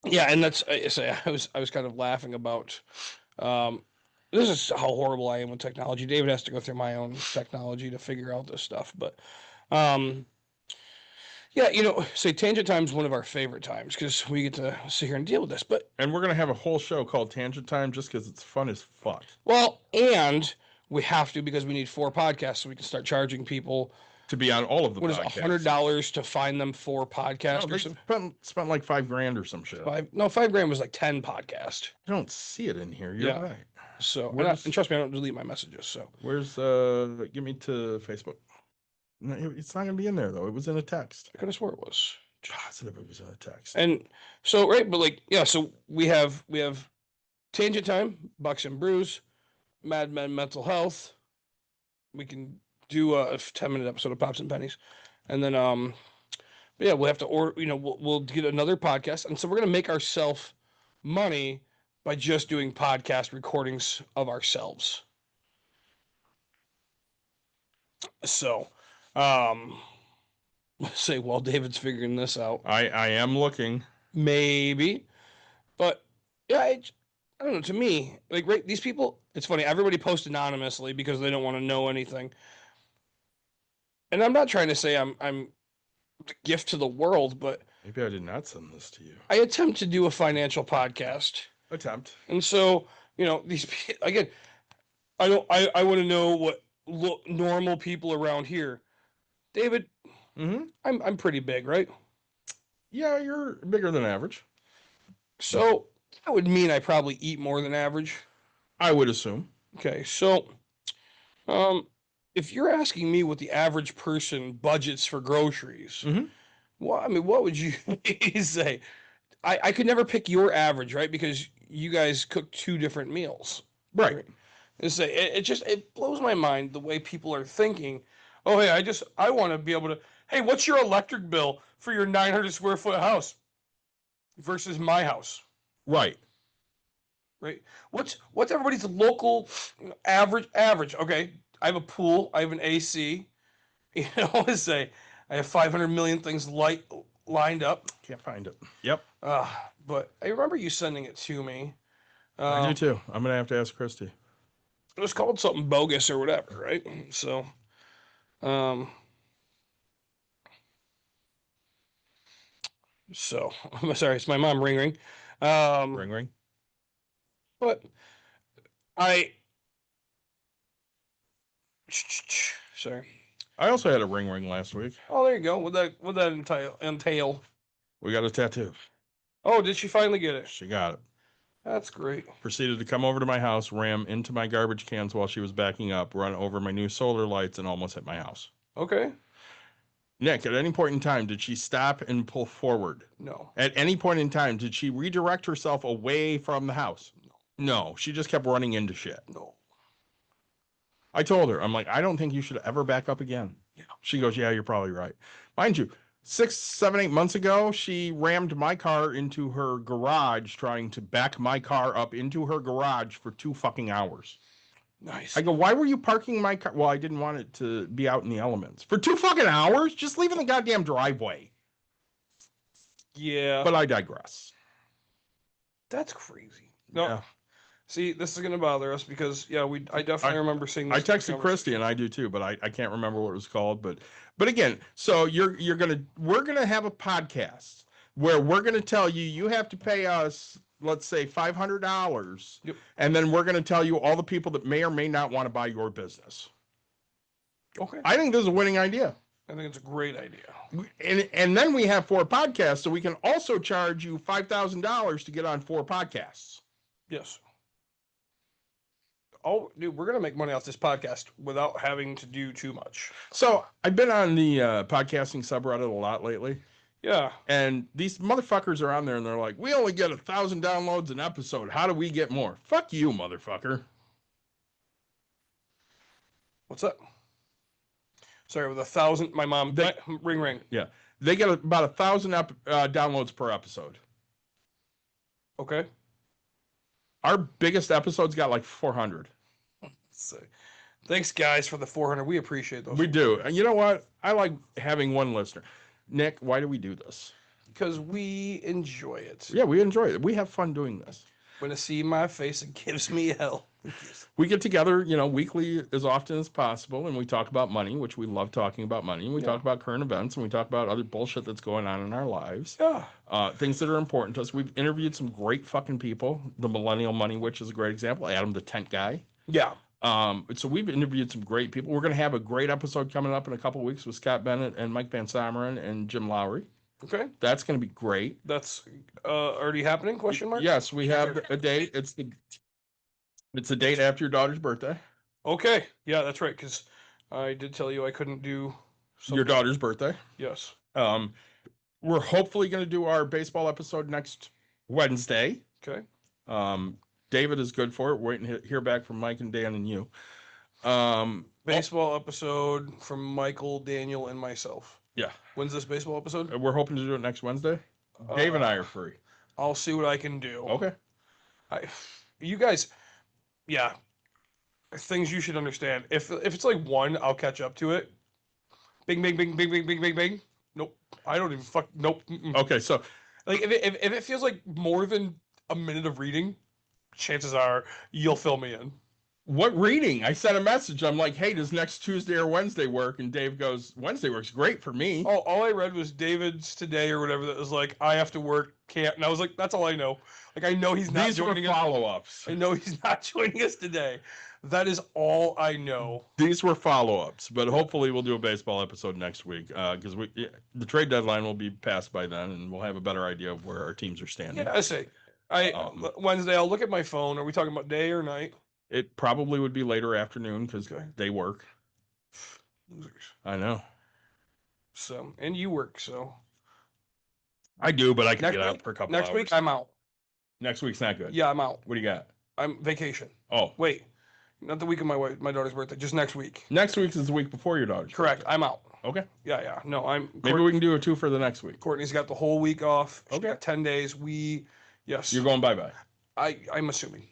yeah, and that's I say I was kind of laughing about. This is how horrible I am with technology. David has to go through my own technology to figure out this stuff, but yeah, say Tangent Time is one of our favorite times because we get to sit here and deal with this. But And we're gonna have a whole show called Tangent Time just because it's fun as fuck. well, and we have to because we need 4 podcasts so we can start charging people. To be on all of the What is podcasts. $100 to find them 4 podcasts No, or they something? spent like $5,000 or some shit. $5 was like 10 podcasts. I don't see it in here. You're Yeah. right. So Where's- and trust me, I don't delete my messages. So Where's give me to Facebook. No, it's not gonna be in there though. It was in a text. I could have swore it was. Positive it was in a text. And so right, but like yeah, so we have Tangent Time, Bucks and Brews, Mad Men Mental Health. We can do a 10-minute episode of Pops and Pennies, and then but yeah, we'll have to order. We'll get another podcast, and so we're gonna make ourselves money by just doing podcast recordings of ourselves. So, say while David's figuring this out. I am looking. Maybe, but Yeah, I don't know. To me, like, right, these people, it's funny. Everybody posts anonymously because they don't want to know anything. And I'm not trying to say I'm the gift to the world, but Maybe I did not send this to you. I attempt to do a financial podcast. Attempt. And so, these again, I want to know what normal people around here. David, Mm-hmm. I'm pretty big, right? Yeah, you're bigger than average. So that would mean I probably eat more than average. I would assume. Okay, so if you're asking me what the average person budgets for groceries, Mhm. well, I mean, what would you say? I could never pick your average, right? Because you guys cook two different meals. Right. It blows my mind the way people are thinking. Oh, hey, I want to be able to. Hey, what's your electric bill for your 900 square foot house versus my house? Right. Right? What's everybody's local average? Okay, I have a pool. I have an AC. Say I have 500 million things lined up. Can't find it. Yep. But I remember you sending it to me. I do too. I'm gonna have to ask Christy. It was called something bogus or whatever, right? So, I'm sorry, it's my mom ring. Ring ring. But I sorry. I also had a ring ring last week. Oh, there you go. What that entail? We got a tattoo. Oh, did she finally get it? She got it. That's great. Proceeded to come over to my house, ram into my garbage cans while she was backing up, run over my new solar lights, and almost hit my house. Okay. Nick, at any point in time, did she stop and pull forward? No. At any point in time, did she redirect herself away from the house? No. She just kept running into shit. No. I told her, I'm like, I don't think you should ever back up again. Yeah. She goes, yeah, you're probably right. Mind you, 6, 7, 8 months ago, she rammed my car into her garage, trying to back my car up into her garage for 2 fucking hours. Nice. I go, why were you parking my car? Well, I didn't want it to be out in the elements. For 2 fucking hours? Just leave it in the goddamn driveway. Yeah. But I digress. That's crazy. No. Yeah. See, this is gonna bother us because I definitely remember seeing I this texted Christy and I do too, but I can't remember what it was called. But again, so we're gonna have a podcast where we're gonna tell you have to pay us, let's say $500, Yep. and then we're gonna tell you all the people that may or may not want to buy your business. Okay. I think this is a winning idea. I think it's a great idea. And then we have 4 podcasts, so we can also charge you $5,000 to get on 4 podcasts. Yes. Oh, dude, we're gonna make money off this podcast without having to do too much. So I've been on the podcasting subreddit a lot lately. Yeah. And these motherfuckers are on there and they're like, we only get 1,000 downloads an episode. How do we get more? Fuck you, motherfucker. What's that? Sorry, with 1,000, my mom. Ring. Yeah. They get about 1,000 downloads per episode. Okay. Our biggest episodes got like 400. So, thanks, guys, for the 400. We appreciate those. We do. And you know what? I like having one listener. Nick, why do we do this? Because we enjoy it. Yeah, we enjoy it. We have fun doing this. When I see my face, it gives me hell. We get together, weekly as often as possible, and we talk about money, which we love talking about money. And we talk about current events, and we talk about other bullshit that's going on in our lives. Yeah. Things that are important to us. We've interviewed some great fucking people. The Millennial Money Witch is a great example. Adam the Tent Guy. Yeah. So we've interviewed some great people. We're going to have a great episode coming up in a couple of weeks with Scott Bennett and Mike Van Someren and Jim Lowry. Okay. That's going to be great. That's already happening? Question mark? Yes, we have a date. It's a date after your daughter's birthday. Okay. Yeah, that's right. Because I did tell you I couldn't do Your daughter's birthday. Yes. We're hopefully going to do our baseball episode next Wednesday. Okay. David is good for it. We're waiting to hear back from Mike and Dan and you. Baseball episode from Michael, Daniel, and myself. Yeah. When's this baseball episode? We're hoping to do it next Wednesday. Dave and I are free. I'll see what I can do. Okay. You guys, yeah. Things you should understand. If it's like 1, I'll catch up to it. Bing, bing, bing, bing, bing, bing, bing, bing. Nope. I don't even nope. Mm-mm. Okay, so Like if it feels like more than a minute of reading, chances are you'll fill me in. What reading? I sent a message. I'm like, hey, does next Tuesday or Wednesday work? And Dave goes, Wednesday works great for me. Oh, all I read was David's today or whatever that was like, I have to work, can't. And I was like, that's all I know. Like, I know he's not These were joining us. follow-ups. I know he's not joining us today. That is all I know. These were follow-ups, but hopefully we'll do a baseball episode next week because the trade deadline will be passed by then, and we'll have a better idea of where our teams are standing. Yeah, I say. Wednesday, I'll look at my phone. Are we talking about day or night? It probably would be later afternoon because they work. Losers. I know. So, and you work, so. I do, but I can Next get out week- for a couple Next hours. week, I'm out. Next week's not good. Yeah, I'm out. What do you got? I'm vacation. Oh, Wait, not the week of my daughter's birthday, just next week. next week is the week before your daughter's Correct, birthday. I'm out. Okay. Yeah. No, Maybe we can do a 2 for the next week. Courtney's got the whole week off. She's Okay. got 10 days. Yes. You're going bye-bye. I'm assuming.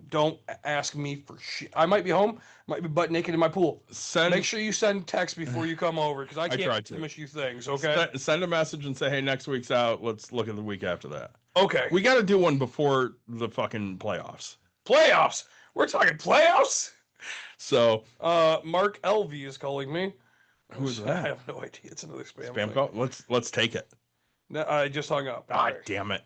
Don't ask me for shit. I might be home, might be butt naked in my pool. Make sure you send text before you come over because I tried can't to. promise you things, okay? Send a message and say, hey, next week's out. Let's look at the week after that. Okay. We got to do one before the fucking playoffs. Playoffs. We're talking playoffs? So, Mark LV is calling me. who is I that? have no idea. It's another spam Spam thing. call? Let's take it. No, I just hung up. God damn it.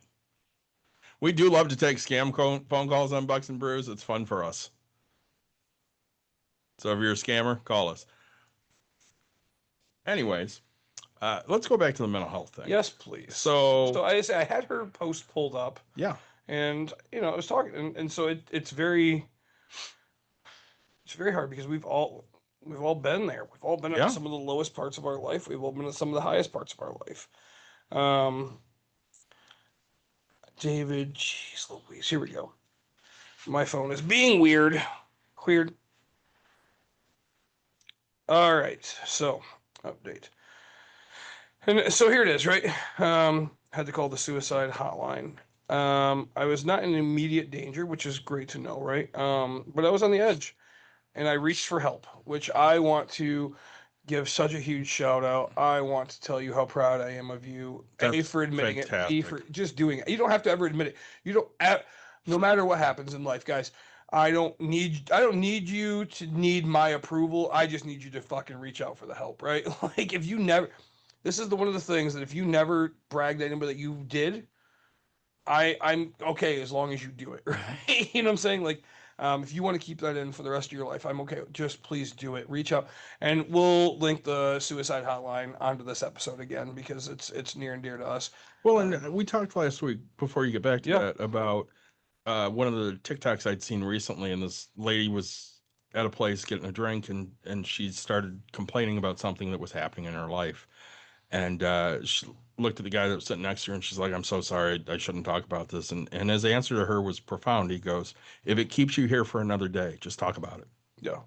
We do love to take phone calls on Bucks and Brews. It's fun for us. So if you're a scammer, call us. Anyways, let's go back to the mental health thing. Yes, please. So I had her post pulled up, yeah, and I was talking, and so it's very hard because we've all been there. We've all been Yeah. at some of the lowest parts of our life. We've all been at some of the highest parts of our life. David, jeez Louise, here we go. My phone is being weird. All right, so update. And so here it is, right? Had to call the suicide hotline. I was not in immediate danger, which is great to know, right? But I was on the edge, and I reached for help, which I want to give such a huge shout out. I want to tell you how proud I am of you. A, for admitting it. B, for just doing it. You don't have to ever admit it. You don't. No matter what happens in life, guys. I don't need you to need my approval. I just need you to fucking reach out for the help, right? Like if you never, this is one of the things that if you never bragged to anybody that you did, I'm okay as long as you do it, right? You know what I'm saying? Like, if you want to keep that in for the rest of your life, I'm okay. Just please do it. Reach out, and we'll link the suicide hotline onto this episode again because it's near and dear to us. Well, and we talked last week before you get back to that about one of the TikToks I'd seen recently, and this lady was at a place getting a drink, and she started complaining about something that was happening in her life, and she looked at the guy that was sitting next to her, and she's like, "I'm so sorry, I shouldn't talk about this." And his answer to her was profound. He goes, "If it keeps you here for another day, just talk about it." Yeah,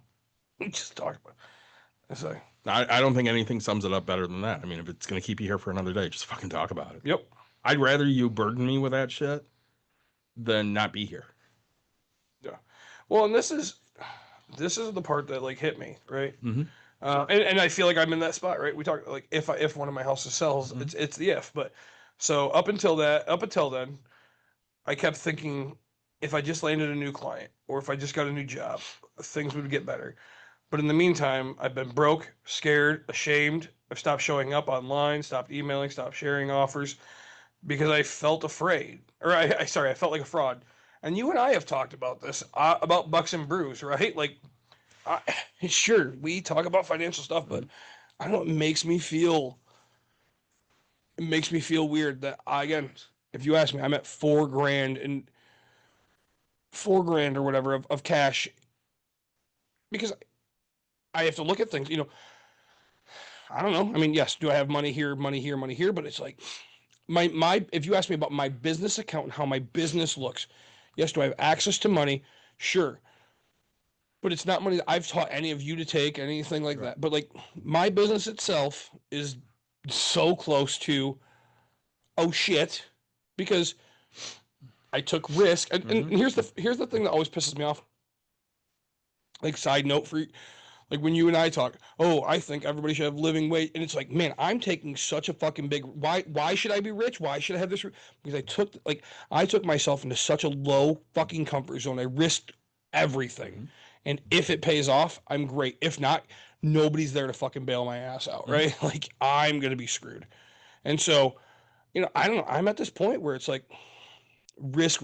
just talk about it. It's like, I don't think anything sums it up better than that. I mean, if it's going to keep you here for another day, just fucking talk about it. yep. I'd rather you burden me with that shit than not be here. Yeah. Well, and this is the part that like hit me, right? Mm-hmm. And I feel like I'm in that spot, right? We talk like if one of my houses sells, it's the if. But so up until then, I kept thinking if I just landed a new client or if I just got a new job, things would get better. But in the meantime, I've been broke, scared, ashamed. I've stopped showing up online, stopped emailing, stopped sharing offers because I felt afraid. Or I felt like a fraud. And you and I have talked about this, about Bucks and Brews, right? Like, sure, we talk about financial stuff, but I don't know, it makes me feel weird that again, if you ask me, I'm at $4,000 or whatever of cash because I have to look at things, I don't know. I mean, yes, do I have money here, but it's like my if you ask me about my business account and how my business looks, yes, do I have access to money? Sure. But it's not money that I've taught any of you to take, anything like that. But like my business itself is so close to, oh shit, because I took risk. And here's the thing that always pisses me off. Like side note for Like when you and I talk, oh, I think everybody should have living wage, and it's like, man, I'm taking such a fucking big. Why should I be rich? Why should I have this? Because I took myself into such a low fucking comfort zone. I risked everything, and if it pays off, I'm great. If not, nobody's there to fucking bail my ass out, right? Like I'm gonna be screwed. And so, I don't know. I'm at this point where it's like risk.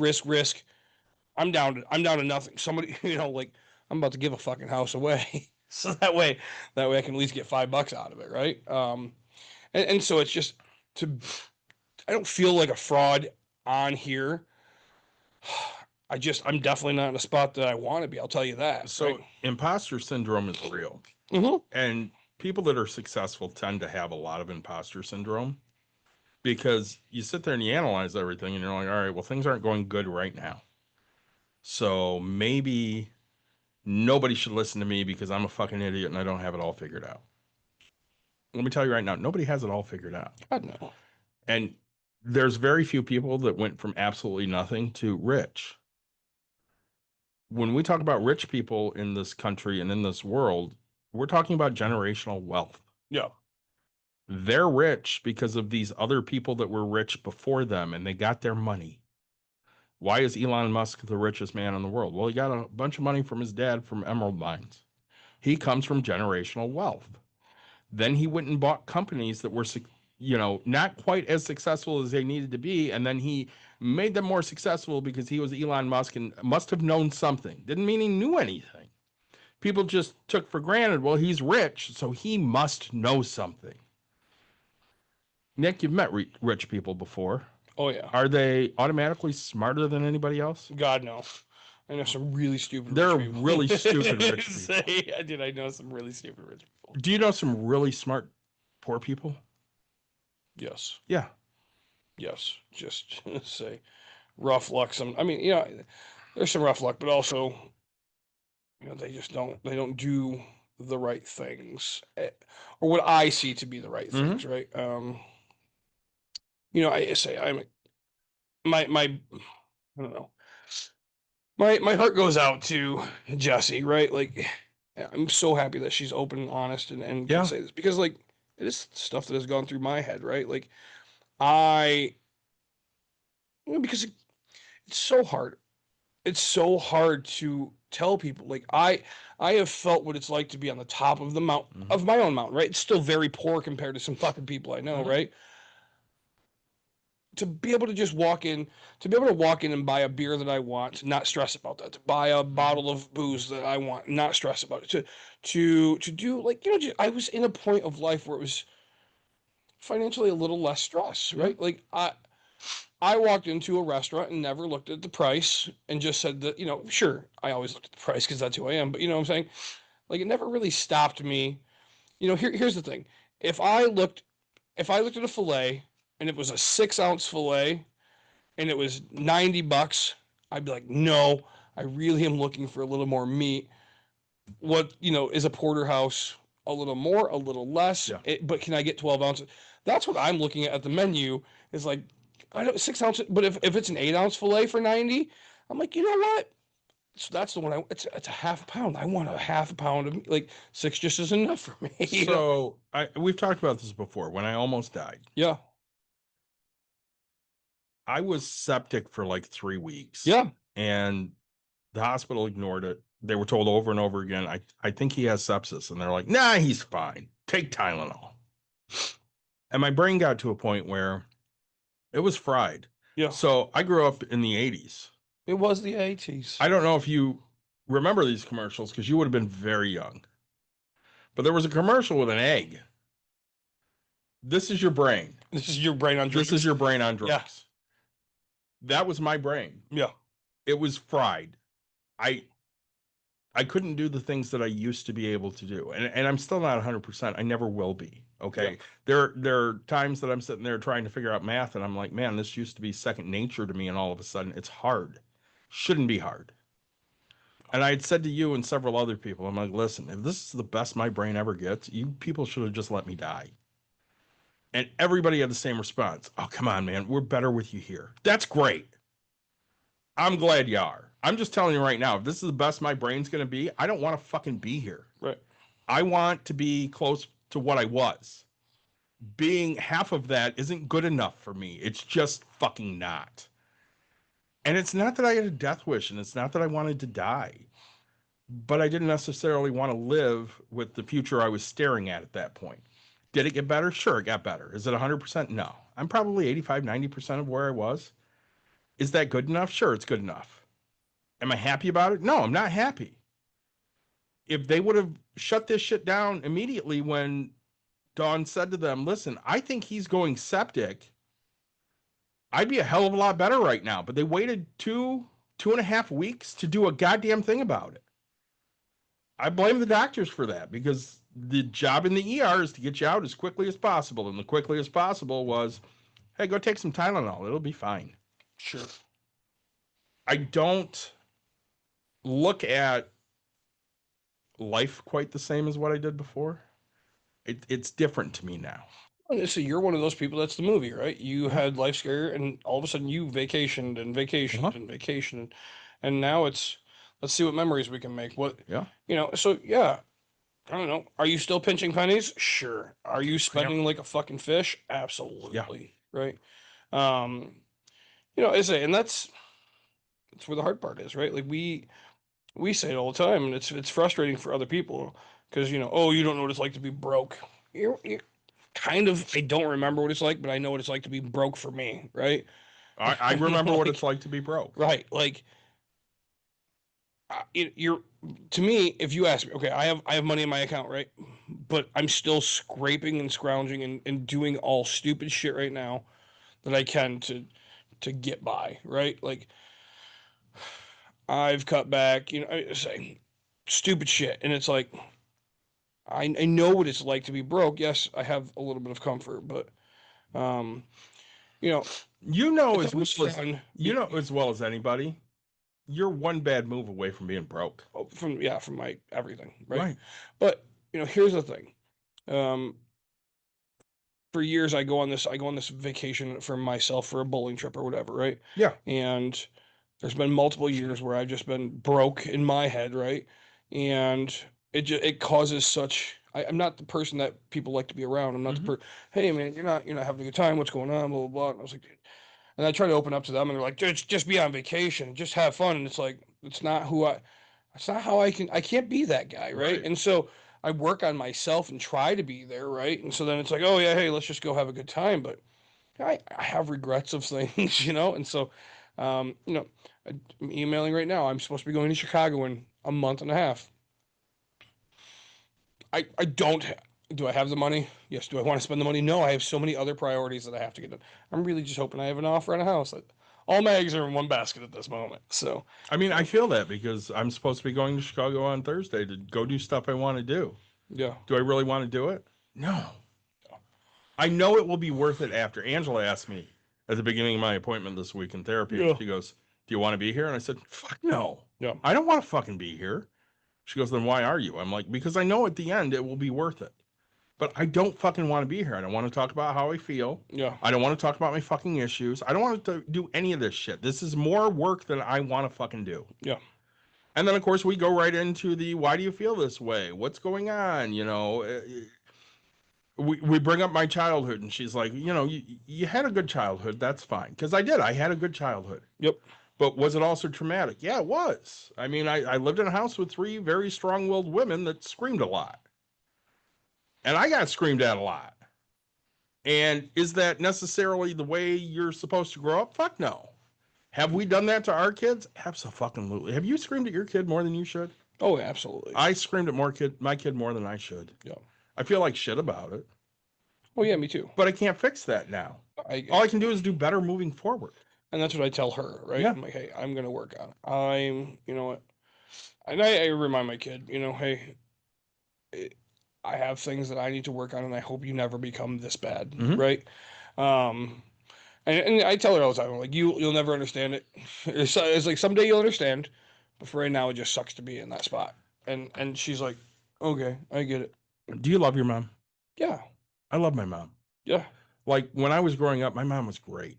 I'm down to nothing. Somebody, like I'm about to give a fucking house away. So that way I can at least get $5 out of it, right? And so it's just I don't feel like a fraud on here. I'm definitely not in a spot that I want to be. I'll tell you that. So right? imposter syndrome is real. Mm-hmm. And people that are successful tend to have a lot of imposter syndrome because you sit there and you analyze everything and you're like, all right, well, things aren't going good right now. So maybe nobody should listen to me because I'm a fucking idiot and I don't have it all figured out. Let me tell you right now, nobody has it all figured out. God no. And there's very few people that went from absolutely nothing to rich. When we talk about rich people in this country and in this world, we're talking about generational wealth. Yeah. They're rich because of these other people that were rich before them and they got their money. Why is Elon Musk the richest man in the world? Well, he got a bunch of money from his dad from emerald mines. He comes from generational wealth. Then he went and bought companies that were, not quite as successful as they needed to be. And then he made them more successful because he was Elon Musk and must have known something. Didn't mean he knew anything. People just took for granted, well, he's rich, so he must know something. Nick, you've met rich people before. Oh yeah. Are they automatically smarter than anybody else? God no. I know some really stupid. They're rich people. really stupid rich people. I know some really stupid rich people. Do you know some really smart poor people? Yes. Yeah. Yes. Just say rough luck. There's some rough luck, but also, they just don't do the right things, or what I see to be the right things, right? I say I don't know. My heart goes out to Jessie, right? Like, I'm so happy that she's open and honest and Yeah. can say this because, like, it is stuff that has gone through my head, right? Like, because it's so hard. It's so hard to tell people. Like, I have felt what it's like to be on the top of the mountain, of my own mountain, right? It's still very poor compared to some fucking people I know, right? To be able to just walk in and buy a beer that I want, not stress about that. To buy a bottle of booze that I want, not stress about it. To do, like, I was in a point of life where it was financially a little less stress, right? Like, I walked into a restaurant and never looked at the price and just said that, sure, I always looked at the price because that's who I am. But you know what I'm saying? Like, it never really stopped me. Here's the thing. If I looked at a filet and it was a 6-ounce filet and it was $90, I'd be like, no, I really am looking for a little more meat. What, is a porterhouse a little more, a little less, but can I get 12 ounces? That's what I'm looking at the menu is like, I don't 6 ounces, but if it's an 8-ounce filet for 90, I'm like, you know what? So that's the one. It's a half a pound. I want a half a pound of, like, 6 just isn't enough for me. So we've talked about this before. When I almost died, Yeah. I was septic for like 3 weeks. Yeah. And the hospital ignored it. They were told over and over again, I think he has sepsis. And they're like, nah, he's fine. Take Tylenol. And my brain got to a point where it was fried. Yeah. So I grew up in the 80s. It was the 80s. I don't know if you remember these commercials because you would have been very young. But there was a commercial with an egg. This is your brain. This is your brain on drugs. This is your brain on drugs. Yeah. That was my brain. Yeah. It was fried. I couldn't do the things that I used to be able to do. And I'm still not 100%. I never will be. Okay. Yeah. There are times that I'm sitting there trying to figure out math and I'm like, man, this used to be second nature to me. And all of a sudden it's hard. Shouldn't be hard. And I had said to you and several other people, I'm like, listen, if this is the best my brain ever gets, you people should have just let me die. And everybody had the same response. Oh, come on, man. We're better with you here. That's great. I'm glad you are. I'm just telling you right now, if this is the best my brain's going to be, I don't want to fucking be here. Right. I want to be close to what I was. Being half of that isn't good enough for me. It's just fucking not. And it's not that I had a death wish, and it's not that I wanted to die, but I didn't necessarily want to live with the future I was staring at that point. Did it get better? Sure, it got better. Is it 100%? No. I'm probably 85, 90% of where I was. Is that good enough? Sure, it's good enough. Am I happy about it? No, I'm not happy. If they would have shut this shit down immediately when Dawn said to them, listen, I think he's going septic, I'd be a hell of a lot better right now. But they waited 2.5 weeks to do a goddamn thing about it. I blame the doctors for that, because the job in the ER is to get you out as quickly as possible. And the quickly as possible was, hey, go take some Tylenol. It'll be fine. Sure. I don't look at life quite the same as what I did before. It's different to me now. So you're one of those people. That's the movie, right? You had life scare, and all of a sudden you vacationed and vacationed and vacationed, and now it's let's see what memories we can make. What So yeah, I don't know. Are you still pinching pennies? Sure. Are you spending like a fucking fish? Absolutely. Right. I say, and that's where the hard part is, right? Like we say it all the time, and it's frustrating for other people because oh, you don't know what it's like to be broke. You're kind of, I don't remember what it's like, but I know what it's like to be broke for me, right? I remember what it's like to be broke. Right. Like you're, to me, if you ask me, okay, I have money in my account, right? But I'm still scraping and scrounging and doing all stupid shit right now that I can to get by, right? Like I've cut back, I say stupid shit. And it's like, I know what it's like to be broke. Yes, I have a little bit of comfort, but, as well as anybody, you're one bad move away from being broke. From my everything, right? But, here's the thing. For years, I go on this vacation for myself for a bowling trip or whatever, right? Yeah. And there's been multiple years where I've just been broke in my head, right? And it causes such. I'm not the person that people like to be around. I'm not the person. Hey man, you're not having a good time. What's going on? Blah blah blah. And I was like, dude. And I try to open up to them, and they're like, just be on vacation, just have fun. And it's like, it's not how I can't be that guy, right? And so I work on myself and try to be there, right? And so then it's like, oh yeah, hey, let's just go have a good time. But I have regrets of things, And so, I'm emailing right now. I'm supposed to be going to Chicago in a month and a half. I don't. Do I have the money? Yes. Do I want to spend the money? No. I have so many other priorities that I have to get done. I'm really just hoping I have an offer on a house. All my eggs are in one basket at this moment. So, I mean, I feel that because I'm supposed to be going to Chicago on Thursday to go do stuff I want to do. Yeah. Do I really want to do it? No. I know it will be worth it after. Angela asked me at the beginning of my appointment this week in therapy. Yeah. She goes, do you want to be here? And I said, fuck no. Yeah. I don't want to fucking be here. She goes, then why are you? I'm like, because I know at the end it will be worth it. But I don't fucking want to be here. I don't want to talk about how I feel. Yeah. I don't want to talk about my fucking issues. I don't want to do any of this shit. This is more work than I want to fucking do. Yeah. And then, of course, we go right into the, why do you feel this way? What's going on? We bring up my childhood, and she's like, you had a good childhood. That's fine. Because I did. I had a good childhood. Yep. But was it also traumatic? Yeah, it was. I mean, I lived in a house with 3 very strong-willed women that screamed a lot. And I got screamed at a lot. And is that necessarily the way you're supposed to grow up? Fuck no. Have we done that to our kids? Absolutely. Have you screamed at your kid more than you should? Oh, absolutely. I screamed at my kid more than I should. Yeah. I feel like shit about it. Oh, yeah, me too. But I can't fix that now. All I can do is do better moving forward. And that's what I tell her, right? Yeah. I'm like, hey, I'm going to work on it. And I remind my kid, hey, I have things that I need to work on, and I hope you never become this bad, right? And I tell her all the time, I'm like, you'll never understand it. It's like someday you'll understand, but for right now, it just sucks to be in that spot. And she's like, okay, I get it. Do you love your mom? Yeah. I love my mom. Yeah. Like when I was growing up, my mom was great.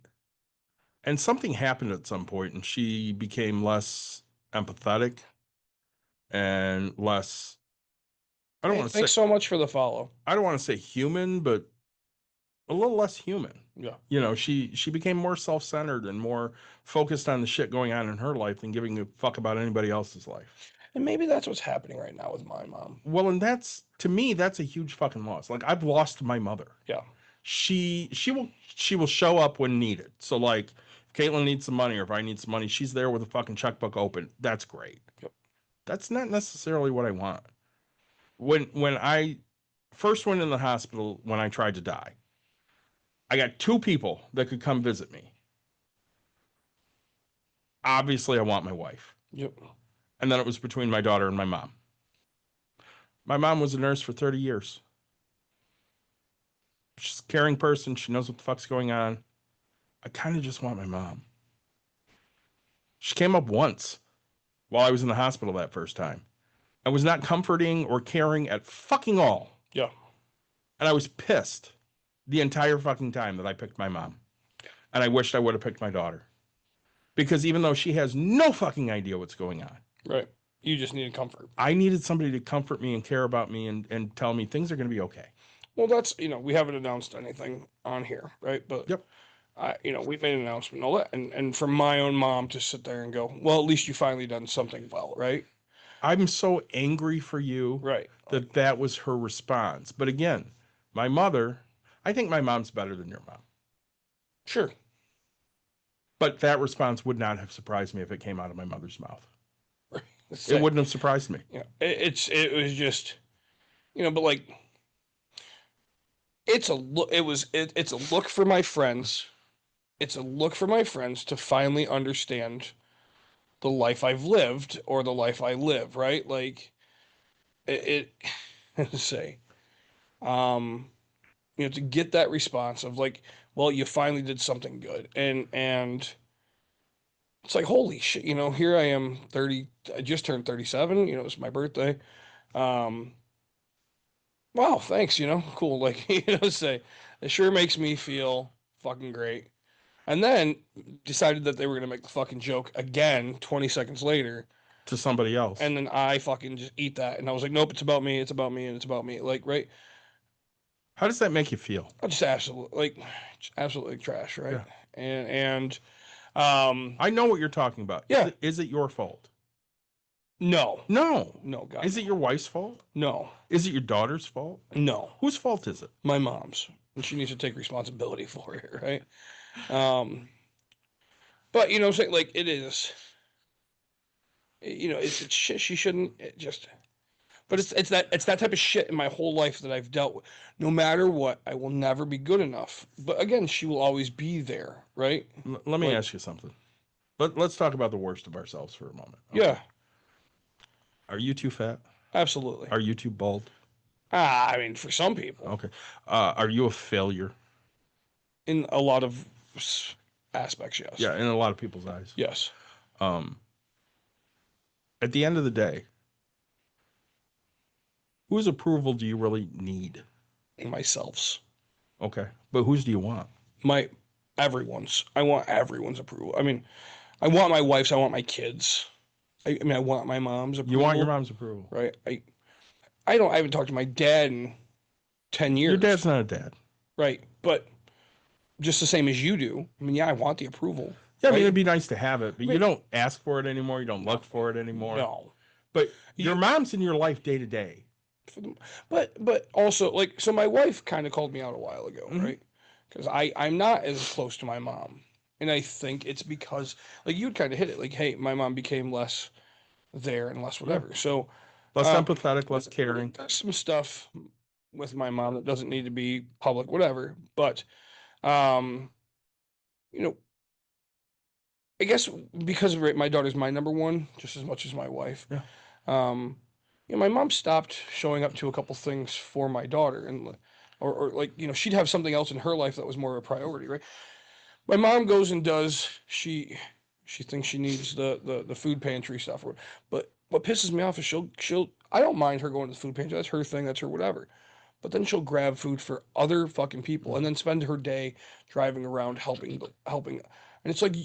And something happened at some point, and she became less empathetic and less I don't Hey, want to thanks say so much for the follow. I don't want to say human, but a little less human. Yeah. You know, she became more self-centered and more focused on the shit going on in her life than giving a fuck about anybody else's life. And maybe that's what's happening right now with my mom. Well, and that's, to me, that's a huge fucking loss. Like, I've lost my mother. Yeah. She will show up when needed. So like, if Caitlin needs some money or if I need some money, she's there with a fucking checkbook open. That's great. Yep. That's not necessarily what I want. When I first went in the hospital when I tried to die, I got 2 people that could come visit me. Obviously, I want my wife. Yep. And then it was between my daughter and my mom. My mom was a nurse for 30 years. She's a caring person. She knows what the fuck's going on. I kind of just want my mom. She came up once while I was in the hospital that first time. I was not comforting or caring at fucking all. Yeah. And I was pissed the entire fucking time that I picked my mom. And I wished I would have picked my daughter. Because even though she has no fucking idea what's going on, Right. You just needed comfort. I needed somebody to comfort me and care about me and tell me things are going to be okay. Well, that's, we haven't announced anything on here, right? But Yep. We've made an announcement and all that. And for my own mom to sit there and go, well, at least you finally done something well, right? I'm so angry for you Right. that was her response. But again, my mother, I think my mom's better than your mom. Sure. But that response would not have surprised me if it came out of my mother's mouth. It's It wouldn't have surprised me. it was just, but like, it's a look. It's a look for my friends. It's a look for my friends to finally understand the life I've lived or the life I live. Right? Like, let's say, to get that response of like, well, you finally did something good, and it's like, holy shit, here I am, 30, I just turned 37, it's my birthday. Wow, thanks, cool. Like, say, it sure makes me feel fucking great. And then decided that they were going to make the fucking joke again 20 seconds later. To somebody else. And then I fucking just eat that. And I was like, nope, it's about me, and it's about me. Like, right? How does that make you feel? I'm just absolutely trash, right? Yeah. And I know what you're talking about. Yeah. Is it your fault? No, No. God. Is it your wife's fault? No, Is it your daughter's fault? no. Whose fault is it? My mom's, and she needs to take responsibility for it, right? But saying like it is, it's shit she shouldn't but it's that type of shit in my whole life that I've dealt with. No matter what, I will never be good enough. But again, she will always be there, right? Let me Like- ask you something. Let's talk about the worst of ourselves for a moment. Okay. Yeah, Are you too fat? absolutely. Are you too bald? I mean, for some people, Okay. Are you a failure? in a lot of aspects, yes. Yeah, in a lot of people's eyes. Yes. At the end of the day, whose approval do you really need? Myself's. Okay. But whose do you want? Everyone's. I want everyone's approval. I mean, I want my wife's. I want my kids. I want my mom's approval. You want your mom's approval. Right. I haven't talked to my dad in 10 years. Your dad's not a dad. Right. But just the same as you do. I mean, yeah, I want the approval. Yeah, I mean, right? it'd be nice to have it, but you Right. don't ask for it anymore. You don't look for it anymore. No. But your mom's in your life day to day. But also, like, so my wife kind of called me out a while ago, Mhm. right? Because I'm not as close to my mom. And I think it's because, like, you'd kind of hit it. Like, hey, my mom became less there and less whatever. So Less Um, empathetic, less caring. there's some stuff with my mom that doesn't need to be public, whatever. But, um, I guess because my daughter's my number one, just as much as my wife. Yeah. My mom stopped showing up to a couple things for my daughter, and or like she'd have something else in her life that was more of a priority, right? My mom goes and does she thinks she needs the food pantry stuff, but what pisses me off is she'll I don't mind her going to the food pantry. That's her thing. That's her whatever. But then she'll grab food for other fucking people and then spend her day driving around helping. And it's like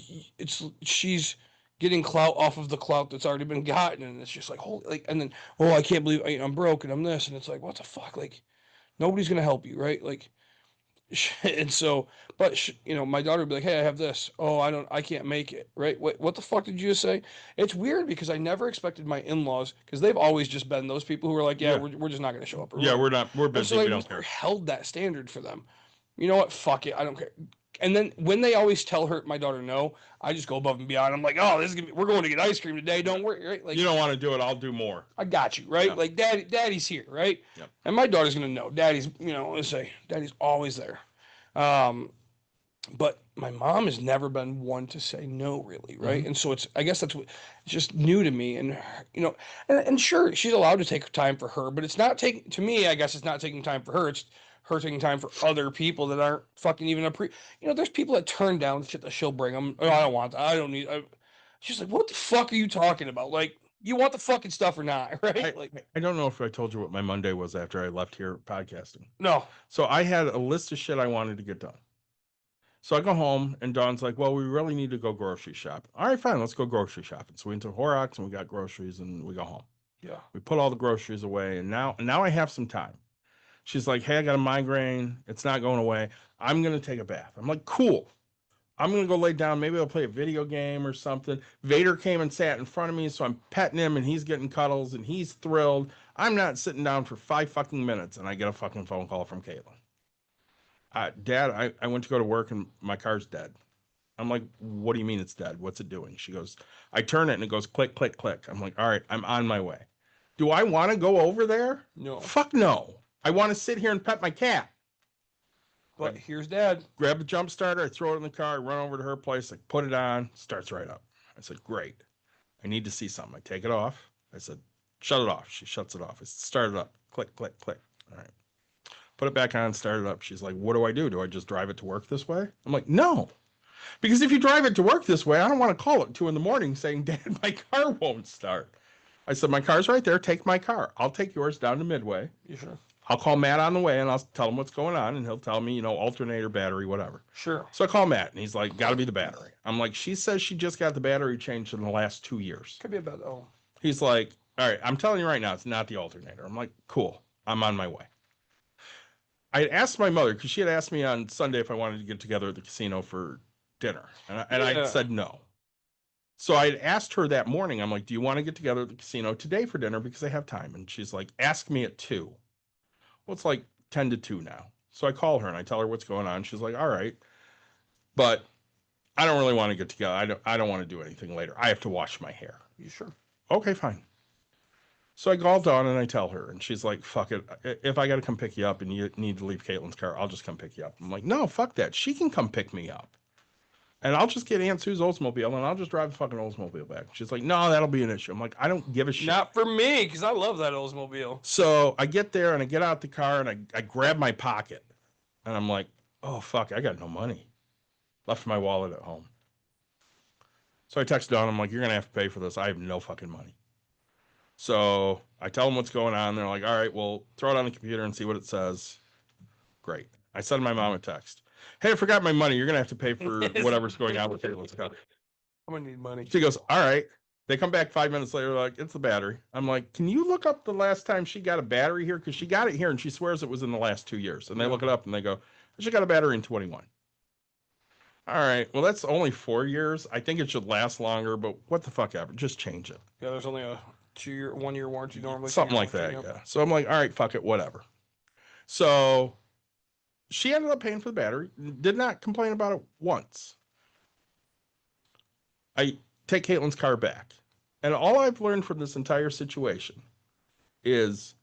she's getting clout off of the clout that's already been gotten, and it's just like holy, like, and then I can't believe I'm broke and I'm this, and it's like what the fuck, like nobody's gonna help you, right? Like, and so, but my daughter would be like, hey, I have this. Oh, I can't make it, right? What the fuck did you just say? It's weird because I never expected my in-laws, because they've always just been those people who are like, yeah. we're just not gonna show up. Yeah, we're busy. So we I don't never care. held that standard for them. You know what? Fuck it. I don't care. And then when they always tell my daughter no, I just go above and beyond. I'm like, oh, we're going to get ice cream today. Don't worry, right? Like, You don't want to do it, I'll do more. I got you, right? Yeah. Like daddy's here, right? Yep. And my daughter's gonna know. Daddy's, let's say, daddy's always there. But my mom has never been one to say no, really, right? And so I guess it's just new to me, and and sure, she's allowed to take time for her, but it's not taking, to me, I guess it's not taking time for her. It's her taking time for other people that aren't fucking even there's people that turn down shit that she'll bring them. Oh, I don't want that. I don't need. She's like, what the fuck are you talking about? Like, you want the fucking stuff or not, right? I don't know if I told you what my Monday was after I left here podcasting. No. So I had a list of shit I wanted to get done. So I go home and Dawn's like, well, we really need to go grocery shop. All right, fine, let's go grocery shopping. So we went to Horrocks and we got groceries and we go home. Yeah. We put all the groceries away and now I have some time. She's like, hey, I got a migraine. It's not going away. I'm going to take a bath. I'm like, cool. I'm going to go lay down. Maybe I'll play a video game or something. Vader came and sat in front of me, so I'm petting him and he's getting cuddles and he's thrilled. I'm not sitting down for 5 fucking minutes and I get a fucking phone call from Caitlin. Dad, I went to go to work and my car's dead. I'm like, what do you mean it's dead? What's it doing? She goes, I turn it and it goes click, click, click. I'm like, all right, I'm on my way. Do I want to go over there? No. Fuck no. I want to sit here and pet my cat. But here's Dad. Grab the jump starter, I throw it in the car, I run over to her place, I put it on, starts right up. I said, great. I need to see something. I take it off. I said, shut it off. She shuts it off. I said, start it up. Click, click, click. All right. Put it back on, start it up. She's like, what do I do? Do I just drive it to work this way? I'm like, no. Because if you drive it to work this way, I don't want to call at 2 a.m. saying, Dad, my car won't start. I said, my car's right there. Take my car. I'll take yours down to Midway. You sure? I'll call Matt on the way and I'll tell him what's going on and he'll tell me, alternator, battery, whatever. Sure. So I call Matt and he's like, gotta be the battery. I'm like, she says she just got the battery changed in the last 2 years. Could be about He's like, all right, I'm telling you right now, it's not the alternator. I'm like, cool, I'm on my way. I had asked my mother, because she had asked me on Sunday if I wanted to get together at the casino for dinner. And I said no. So I had asked her that morning, I'm like, do you want to get together at the casino today for dinner? Because I have time. And she's like, ask me at 2. Well, it's like 10 to 2 now. So I call her and I tell her what's going on. She's like, all right, but I don't really want to get together. I don't want to do anything later. I have to wash my hair. You sure? Okay, fine. So I call Dawn and I tell her, and she's like, fuck it. If I got to come pick you up and you need to leave Caitlin's car, I'll just come pick you up. I'm like, no, fuck that. She can come pick me up. And I'll just get Aunt Sue's Oldsmobile and I'll just drive the fucking Oldsmobile back. She's like, no, that'll be an issue. I'm like, I don't give a shit. Not for me, because I love that Oldsmobile. So I get there and I get out the car and I grab my pocket. And I'm like, oh, fuck, I got no money. Left my wallet at home. So I text Dawn. I'm like, you're going to have to pay for this. I have no fucking money. So I tell them what's going on. They're like, all right, well, throw it on the computer and see what it says. Great. I send my mom a text. Hey, I forgot my money. You're going to have to pay for whatever's going on with Caitlin's car. I'm going to need money. She goes, all right. They come back 5 minutes later, like, it's the battery. I'm like, can you look up the last time she got a battery here? Because she got it here and she swears it was in the last 2 years. And they look it up and they go, she got a battery in 21. All right. Well, that's only 4 years. I think it should last longer, but what the fuck ever. Just change it. Yeah, there's only a 1 year warranty normally. Something like that, yeah. So I'm like, all right, fuck it, whatever. So she ended up paying for the battery. Did not complain about it once. I take Caitlin's car back. And all I've learned from this entire situation is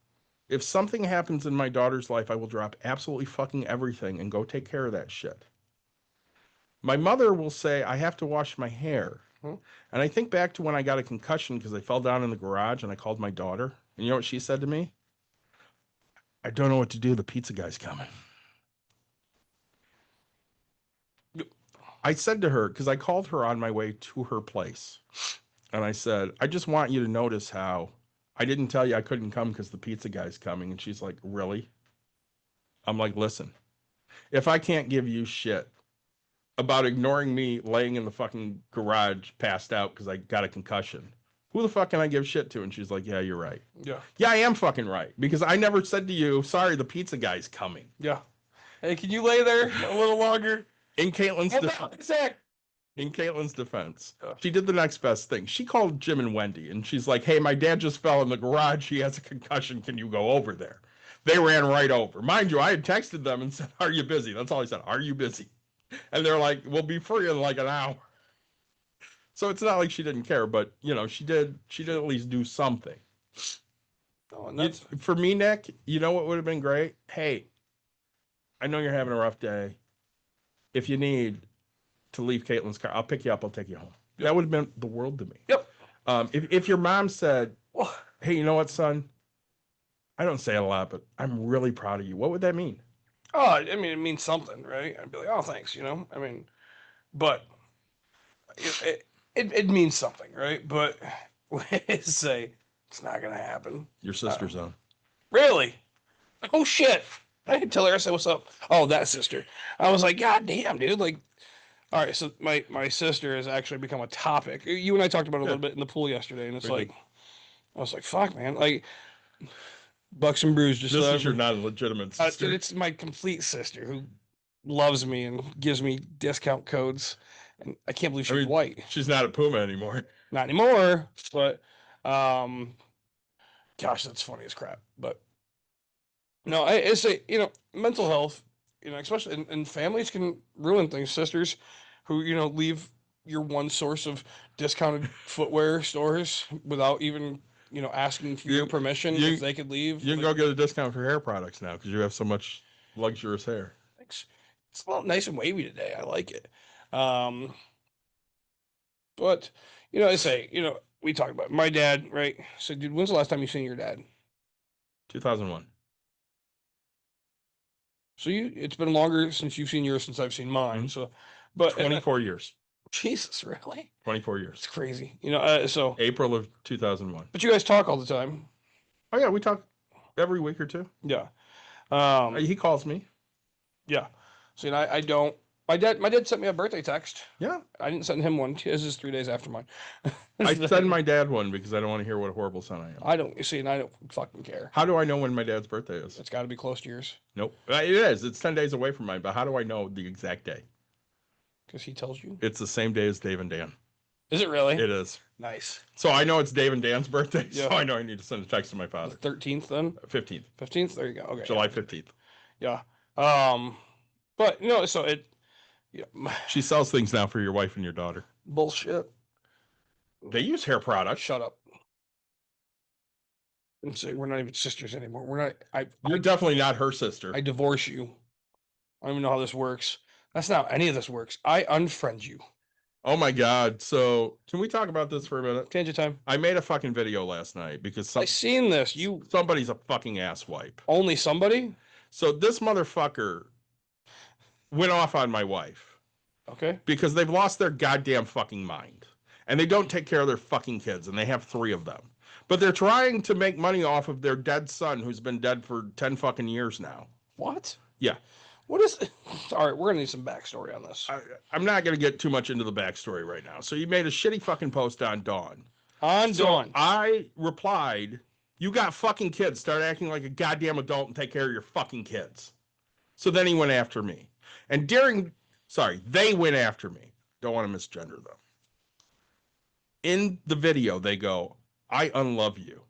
if something happens in my daughter's life, I will drop absolutely fucking everything and go take care of that shit. My mother will say, I have to wash my hair. And I think back to when I got a concussion because I fell down in the garage and I called my daughter. And you know what she said to me? I don't know what to do. The pizza guy's coming. I said to her, because I called her on my way to her place. And I said, I just want you to notice how I didn't tell you I couldn't come because the pizza guy's coming. And she's like, really? I'm like, listen, if I can't give you shit, about ignoring me laying in the fucking garage passed out because I got a concussion. Who the fuck can I give shit to? And she's like, yeah, you're right. Yeah. Yeah, I am fucking right. Because I never said to you, sorry, the pizza guy's coming. Yeah. Hey, can you lay there a little longer? In Caitlin's Hold defense. on a sec. In Caitlin's defense, Yeah. she did the next best thing. She called Jim and Wendy, and she's like, hey, my dad just fell in the garage. He has a concussion. Can you go over there? They ran right over. Mind you, I had texted them and said, are you busy? That's all I said. Are you busy? And they're like, we'll be free in like an hour. So it's not like she didn't care, but you know, she did at least do something. Oh, and that's For me, Nick, you know what would have been great? Hey, I know you're having a rough day. If you need to leave Caitlin's car, I'll pick you up. I'll take you home. That would have meant the world to me. Yep. If your mom said, well, hey, you know what, son? I don't say it a lot, but I'm really proud of you. What would that mean? oh, I mean, it means something, right? I'd be like, oh, thanks, you know. I mean, but it means something, right? But say it's not gonna happen. Your sister's on. Really? Oh shit! I didn't tell her. I said, "What's up?" Oh, that sister. I was like, God damn, dude! Like, all right. So my sister has actually become a topic. You and I talked about it a little bit in the pool yesterday, and it's We like, did. I was like, fuck, man. Like, Bucks and Brews just. This is your not a legitimate sister. Dude, it's my complete sister who loves me and gives me discount codes, and I can't believe she's mean, white. She's not a Puma anymore. Not anymore, but gosh, that's funny as crap. But no, it's a mental health, especially and families can ruin things. Sisters who leave your one source of discounted footwear stores without even asking for your permission if they could leave. You can go get a discount for hair products now because you have so much luxurious hair. Thanks. It's a little nice and wavy today. I like it. But I say, we talked about it. My dad, right? So, dude, when's the last time you seen your dad? 2001. So it's been longer since you've seen yours since I've seen mine. Mm-hmm. So, but 24 years. Jesus, really? 24 years. It's crazy. So April of 2001. but you guys talk all the time. Oh yeah, we talk every week or two. Yeah. He calls me. Yeah. So I don't. My dad sent me a birthday text. Yeah. I didn't send him one. His is 3 days after mine. I send my dad one because I don't want to hear what a horrible son I am. I don't. You see, and I don't fucking care. How do I know when my dad's birthday is? It's got to be close to yours Nope. It is. It's 10 days away from mine, but how do I know the exact day? because he tells you. It's the same day as Dave and Dan. Is it really? It is. Nice. So I know it's Dave and Dan's birthday, so Yeah. I know I need to send a text to my father. 13th then. 15th. 15th. There you go. Okay. July 15th. Yeah. But so it. Yeah. She sells things now for your wife and your daughter. Bullshit. They use hair products. Shut up. And say we're not even sisters anymore. We're not. You're definitely not her sister. I divorce you. I don't even know how this works. That's not how any of this works. I unfriend you. Oh my God. So can we talk about this for a minute? Tangent time. I made a fucking video last night because I seen this. You somebody's a fucking asswipe. only somebody? So this motherfucker went off on my wife Okay. because they've lost their goddamn fucking mind. And they don't take care of their fucking kids, and they have 3 of them. But they're trying to make money off of their dead son who's been dead for 10 fucking years now. What? Yeah. What is? All right, we're gonna need some backstory on this. I'm not going to get too much into the backstory right now. So you made a shitty fucking post on Dawn. On So Dawn. I replied, you got fucking kids. Start acting like a goddamn adult and take care of your fucking kids. So then he went after me. And they went after me. Don't want to misgender them. In the video, they go, I unlove you.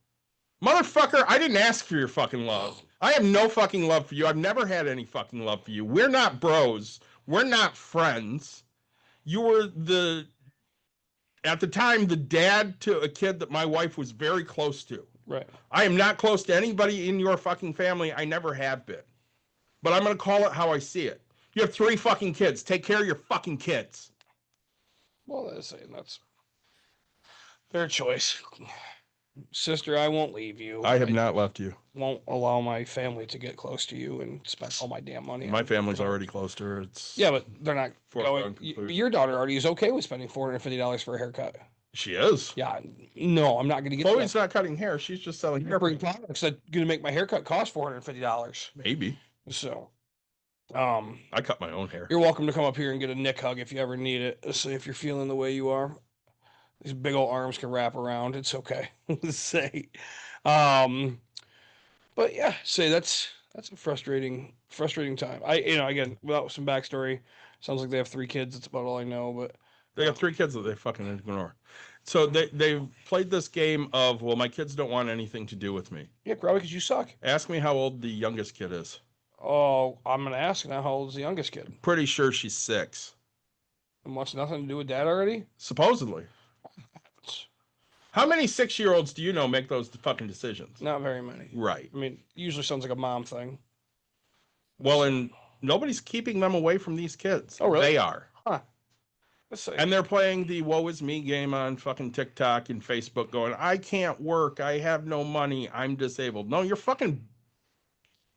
Motherfucker, I didn't ask for your fucking love. I have no fucking love for you. I've never had any fucking love for you. We're not bros. We're not friends. You were at the time, the dad to a kid that my wife was very close to. Right. I am not close to anybody in your fucking family. I never have been. But I'm going to call it how I see it. You have 3 fucking kids. Take care of your fucking kids. Well, that's their choice. Sister, I won't leave you. I have not left you. Won't allow my family to get close to you and spend all my damn money. My family's already close to her. It's Yeah, but they're not Foregone going. conclusion. Your daughter already is okay with spending $450 for a haircut. She is. Yeah, no, I'm not going to get Chloe's that. not cutting hair. She's just selling hair. Bring products that going to make my haircut cost $450. Maybe. So, I cut my own hair. You're welcome to come up here and get a Nick hug if you ever need it. So if you're feeling the way you are, these big old arms can wrap around. It's okay. Say, but yeah, say that's a frustrating time. Again, without some backstory, sounds like they have 3 kids. That's about all I know. But They have 3 kids that they fucking ignore. So they've played this game of, well, my kids don't want anything to do with me. yeah, probably because you suck. Ask me how old the youngest kid is. Oh, I'm gonna ask now. How old is the youngest kid? Pretty sure she's 6. And wants nothing to do with dad already? Supposedly. How many 6-year-olds do you know make those fucking decisions? Not very many. Right. I mean, usually sounds like a mom thing. Well, and nobody's keeping them away from these kids. Oh, really? They are. Huh. Let's see. And they're playing the woe is me game on fucking TikTok and Facebook going, I can't work. I have no money. I'm disabled. No, you're fucking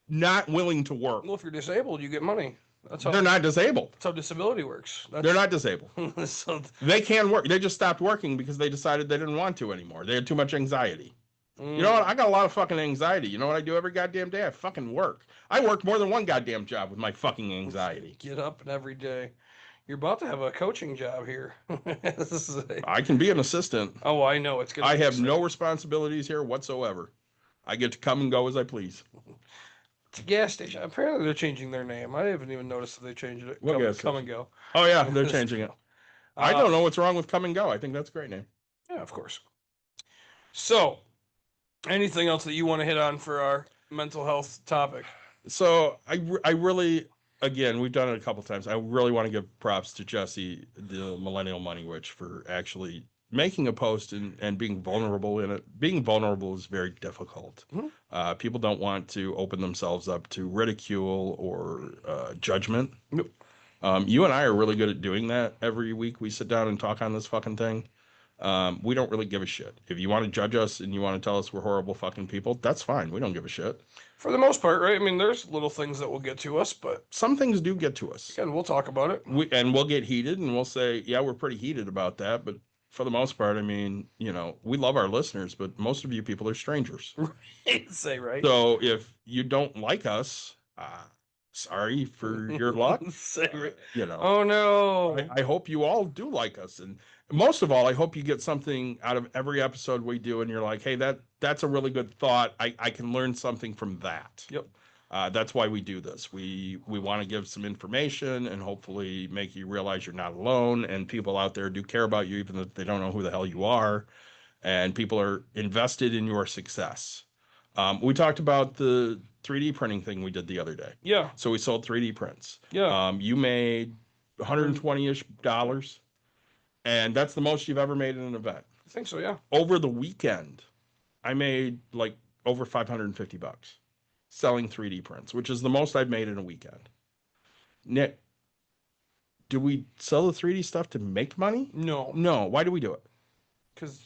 not willing to work. Well, if you're disabled, you get money. That's how They're not disabled. that's how disability works. They're not disabled. So, They can work. They just stopped working because they decided they didn't want to anymore. They had too much anxiety. You know what? I got a lot of fucking anxiety. You know what I do every goddamn day? I fucking work. I work more than one goddamn job with my fucking anxiety. Get up and every day. You're about to have a coaching job here. I can be an assistant. Oh, I know it's gonna. I be have exciting. no responsibilities here whatsoever. I get to come and go as I please. It's a gas station. Apparently, they're changing their name. I haven't even noticed that they changed it. What gas Come and go. Oh yeah, they're changing it. I don't know what's wrong with come and go. I think that's a great name. Yeah, of course. So, anything else that you want to hit on for our mental health topic? So I really, again, we've done it a couple times. I really want to give props to Jesse, the Millennial Money Witch, for actually making a post and being vulnerable in it. Being vulnerable is very difficult. Mhm. People don't want to open themselves up to ridicule or judgment. Yep. You and I are really good at doing that. Every week we sit down and talk on this fucking thing. We don't really give a shit. If you want to judge us and you want to tell us we're horrible fucking people, that's fine. We don't give a shit. For the most part, right? I mean, there's little things that will get to us, but Some things do get to us. again, we'll talk about it. We'll get heated and we'll say, yeah, we're pretty heated about that. But for the most part, I mean, we love our listeners, but most of you people are strangers. Say right. So if you don't like us, sorry for your luck. Say right. Oh, Oh no. I hope you all do like us. And most of all, I hope you get something out of every episode we do. And you're like, hey, that's a really good thought. I can learn something from that. Yep. That's why we do this. We want to give some information and hopefully make you realize you're not alone. And people out there do care about you, even if they don't know who the hell you are. And people are invested in your success. We talked about the 3D printing thing we did the other day. Yeah. So we sold 3D prints. Yeah. You made $120-ish, and that's the most you've ever made in an event. I think so. Yeah. Over the weekend, I made like over $550 selling 3D prints, which is the most I've made in a weekend. Nick, do we sell the 3D stuff to make money? No. No. Why do we do it? Because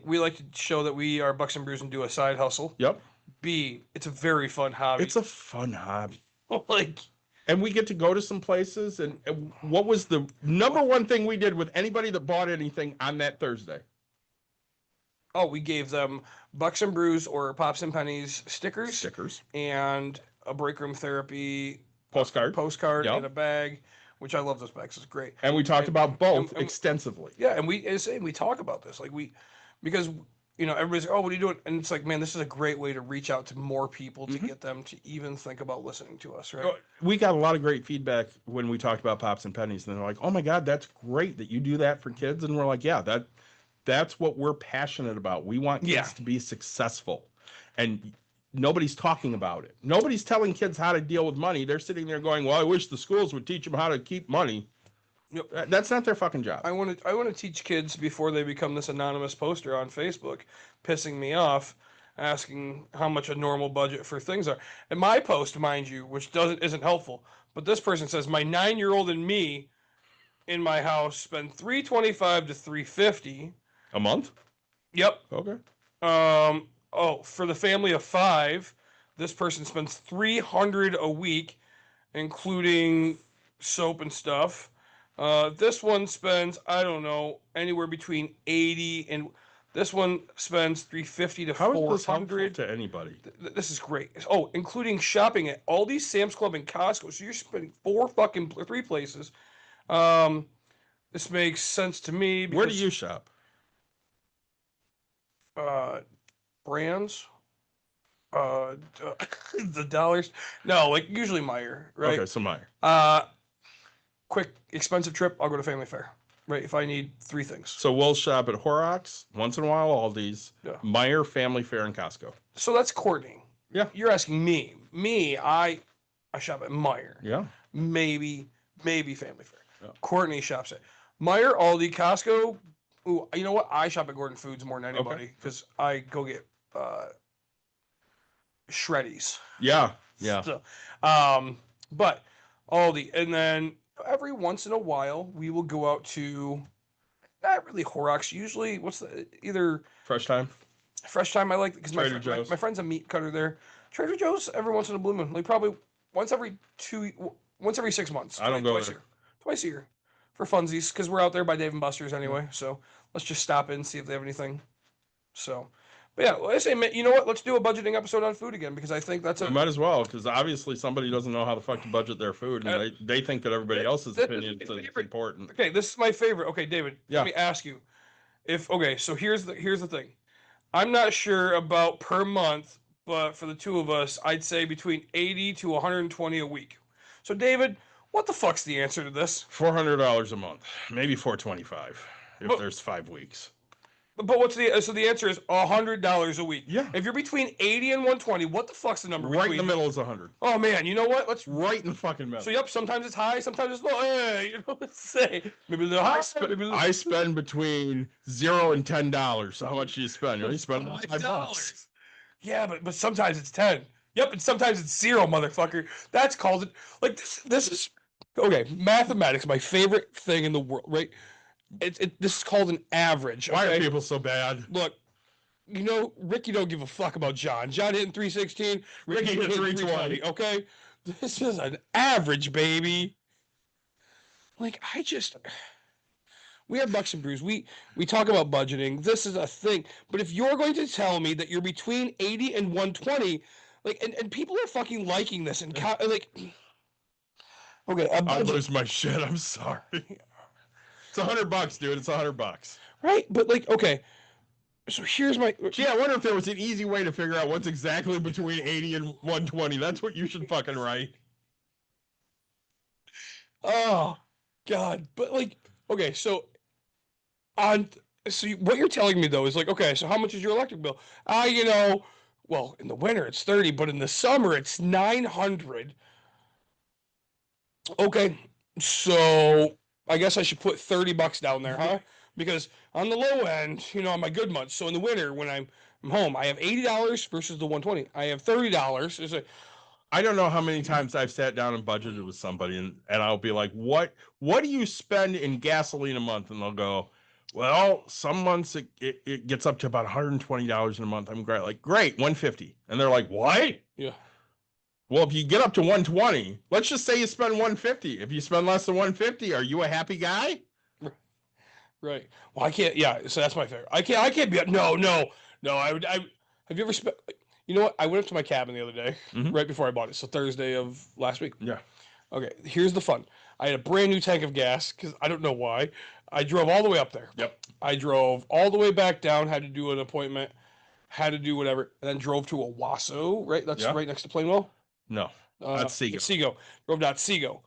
we like to show that we are Bucks and Brews and do a side hustle. Yep. B, it's a very fun hobby. It's a fun hobby. like And we get to go to some places. And what was the number one thing we did with anybody that bought anything on that Thursday? oh, we gave them Bucks and Brews or Pops and Pennies stickers and a break room therapy Postcard. postcard Yep. in a bag, which I love those bags. It's great. And we talked about both and- extensively. Yeah, and we talk about this because everybody's like, oh, what are you doing? And it's like, man, this is a great way to reach out to more people to get them to even think about listening to us, right? We got a lot of great feedback when we talked about Pops and Pennies, and they're like, "Oh my God, that's great that you do that for kids." And we're like, "Yeah, that's what we're passionate about. We want kids Yeah. to be successful, and nobody's talking about it. Nobody's telling kids how to deal with money. They're sitting there going, "Well, I wish the schools would teach them how to keep money." Yep. That's not their fucking job. I want to teach kids before they become this anonymous poster on Facebook, pissing me off, asking how much a normal budget for things are. And my post, mind you, which isn't helpful, but this person says my 9-year-old and me in my house spend $325 to $350. A month? Yep. Okay. For the family of 5, this person spends $300 a week, including soap and stuff. This one spends, I don't know, anywhere between $80 and This one spends $350 to How is this helpful $400. to anybody? This is great. Oh, including shopping at Aldi, Sam's Club, and Costco. So you're spending three places. This makes sense to me. Where do because, you shop? Brands? The dollars? No, like usually Meijer, right? Okay, so Meijer. Quick, expensive trip, I'll go to Family Fair, right? If I need three things. So we'll shop at Horrocks, once in a while Aldi's, Yeah. Meijer, Family Fair, and Costco. So that's Courtney. Yeah. You're asking me. I shop at Meijer. Yeah. Maybe Family Fair. Yeah. Courtney shops at Meijer, Aldi, Costco. Ooh, you know what? I shop at Gordon Foods more than anybody because I go get shreddies. Yeah. Yeah. So, but Aldi, and then every once in a while we will go out to not really Horrocks. Usually, either Fresh Time. Fresh Time. I like because Trader Joe's. my friend's a meat cutter there. Trader Joe's every once in a blue moon, like probably once every 6 months. I don't go twice there. a year. Twice a year for funsies because we're out there by Dave and Buster's anyway. So let's just stop in and see if they have anything. So, but yeah, I say, you know what? Let's do a budgeting episode on food again because I think that's We might as well, because obviously somebody doesn't know how the fuck to budget their food, and they think that everybody else's This is opinion my is favorite. important. Okay, this is my favorite. Okay, David, Yeah. let me ask you. So here's the thing. I'm not sure about per month, but for the two of us, I'd say between 80 to 120 a week. So David, what the fuck's the answer to this? $400 a month, maybe $425 if But- there's 5 weeks. But what's the answer is $100 a week. Yeah. If you're between 80 and 120, what the fuck's the number? Right in the between? middle is 100. Oh man, you know what? Let's Right in the fucking middle. So yep, sometimes it's high, sometimes it's low. Hey, you know what to say? Maybe a little high, maybe a little I spend between $0 and $10. So how much do you spend? You spend about $5. $5. Yeah, but sometimes it's 10. Yep, and sometimes it's 0, motherfucker. That's called it. Like this is okay. Mathematics, my favorite thing in the world, right? This is called an average. Why okay? are people so bad? Look, Ricky don't give a fuck about John. John hitting 316. Ricky hit 320. Okay, this is an average, baby. Like we have Bucks and Brews. We talk about budgeting. This is a thing. But if you're going to tell me that you're between 80 and 120, like, and people are fucking liking this and like, okay, a I budget, lose my shit. I'm sorry. It's $100, dude. It's $100. right? But like, okay, so here's my. Gee, I wonder if there was an easy way to figure out what's exactly between 80 and 120. That's what you should fucking write. Oh God! But like, okay, so what you're telling me though is like, okay, so how much is your electric bill? Well, in the winter it's 30, but in the summer it's 900. Okay, so I guess I should put $30 down there, huh? Because on the low end, on my good months. So in the winter when I'm home, I have $80 versus the 120. I have $30. It's like, I don't know how many times I've sat down and budgeted with somebody, and I'll be like, what do you spend in gasoline a month? And they'll go, well, some months it gets up to about $120 in a month. I'm great, great, 150. And they're like, what? yeah. Well, if you get up to 120, let's just say you spend 150. If you spend less than 150, are you a happy guy? Right. Well, I can't. Yeah. So that's my favorite. I can't be. No. Have you ever spent? You know what? I went up to my cabin the other day, Mhm. right before I bought it. So Thursday of last week. Yeah. Okay. Here's the fun. I had a brand new tank of gas because I don't know why. I drove all the way up there. Yep. I drove all the way back down. Had to do an appointment. Had to do whatever, and then drove to Owasso. Right. That's Yeah. right next to Plainwell. No. That's Seago. Seago. Drove down Seago.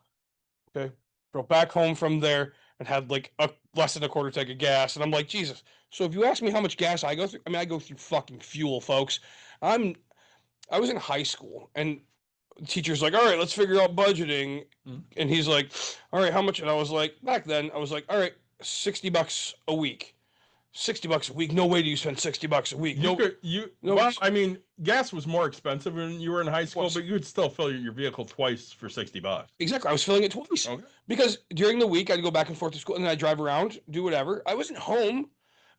Okay. Drove back home from there and had like less than a quarter tank of gas. And I'm like, Jesus. So if you ask me how much gas I go through, I go through fucking fuel, folks. I was in high school and the teacher's like, all right, let's figure out budgeting. Mhm. And he's like, all right, how much? And I was like, back then, I was like, all right, $60 a week. $60 a week. No way do you spend $60 a week. No. Well, I mean, gas was more expensive when you were in high school, Was. but you could still fill your vehicle twice for $60. Exactly. I was filling it twice. Okay. Because during the week, I'd go back and forth to school, and then I'd drive around, do whatever. I wasn't home,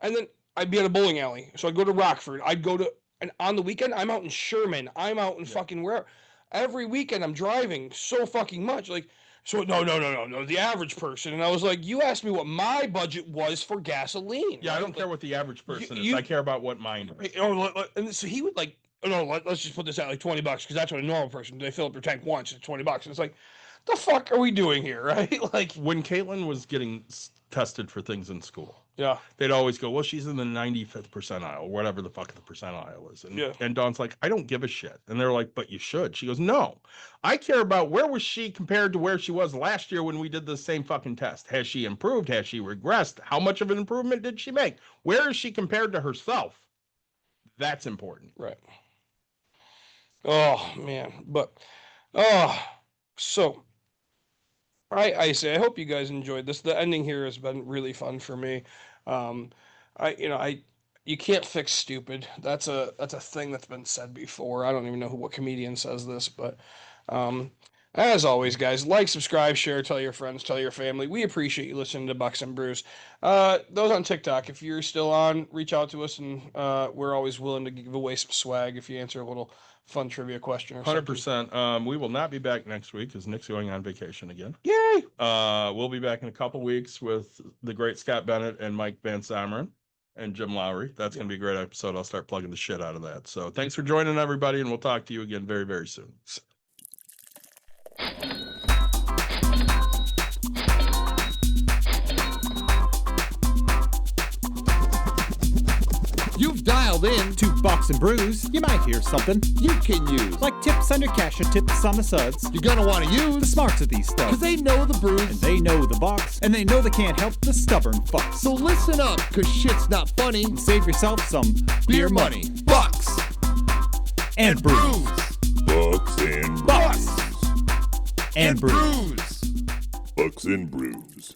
and then I'd be at a bowling alley. So I'd go to Rockford. And on the weekend, I'm out in Sherman. I'm out in fucking wherever. Every weekend, I'm driving so fucking much. Like, So no. The average person, and I was like, you asked me what my budget was for gasoline. Yeah, I right? don't care what the average person is. you- I care about what mine is. Right, and so he would like, let's just put this at like $20 because that's what a normal person, they fill up their tank once, it's $20, and it's like, the fuck are we doing here, right? Like, When Caitlin was getting tested for things in school, yeah, they'd always go, well, she's in the 95th percentile, or whatever the fuck the percentile is. And, Yeah. and Dawn's like, I don't give a shit. And they're like, but you should. She goes, no, I care about where was she compared to where she was last year when we did the same fucking test. Has she improved? Has she regressed? How much of an improvement did she make? Where is she compared to herself? That's important. right. Oh man, but so I say I hope you guys enjoyed this. The ending here has been really fun for me. You can't fix stupid. That's a thing that's been said before. I don't even know what comedian says this, but as always, guys, like, subscribe, share, tell your friends, tell your family. We appreciate you listening to Bucks and Brews. Those on TikTok, if you're still on, reach out to us, and we're always willing to give away some swag if you answer a little fun trivia question or something. 100%. We will not be back next week because Nick's going on vacation again. Yay! We'll be back in a couple weeks with the great Scott Bennett and Mike Van Someren and Jim Lowry. That's going to be a great episode. I'll start plugging the shit out of that. So thanks for joining, everybody, and we'll talk to you again very, very soon. You've dialed in. To Bucks and Brews, you might hear something You can use. like tips on your cash or tips on the suds. You're gonna want to The use. smarts of these Because studs. they know the brews. And they know the Bucks, and they know they can't help the stubborn fucks. So listen up, because shit's not funny. Save yourself some beer money. Bucks. And brews. Bucks and Bucks. Brews. And brews. Brews. Bucks and Brews.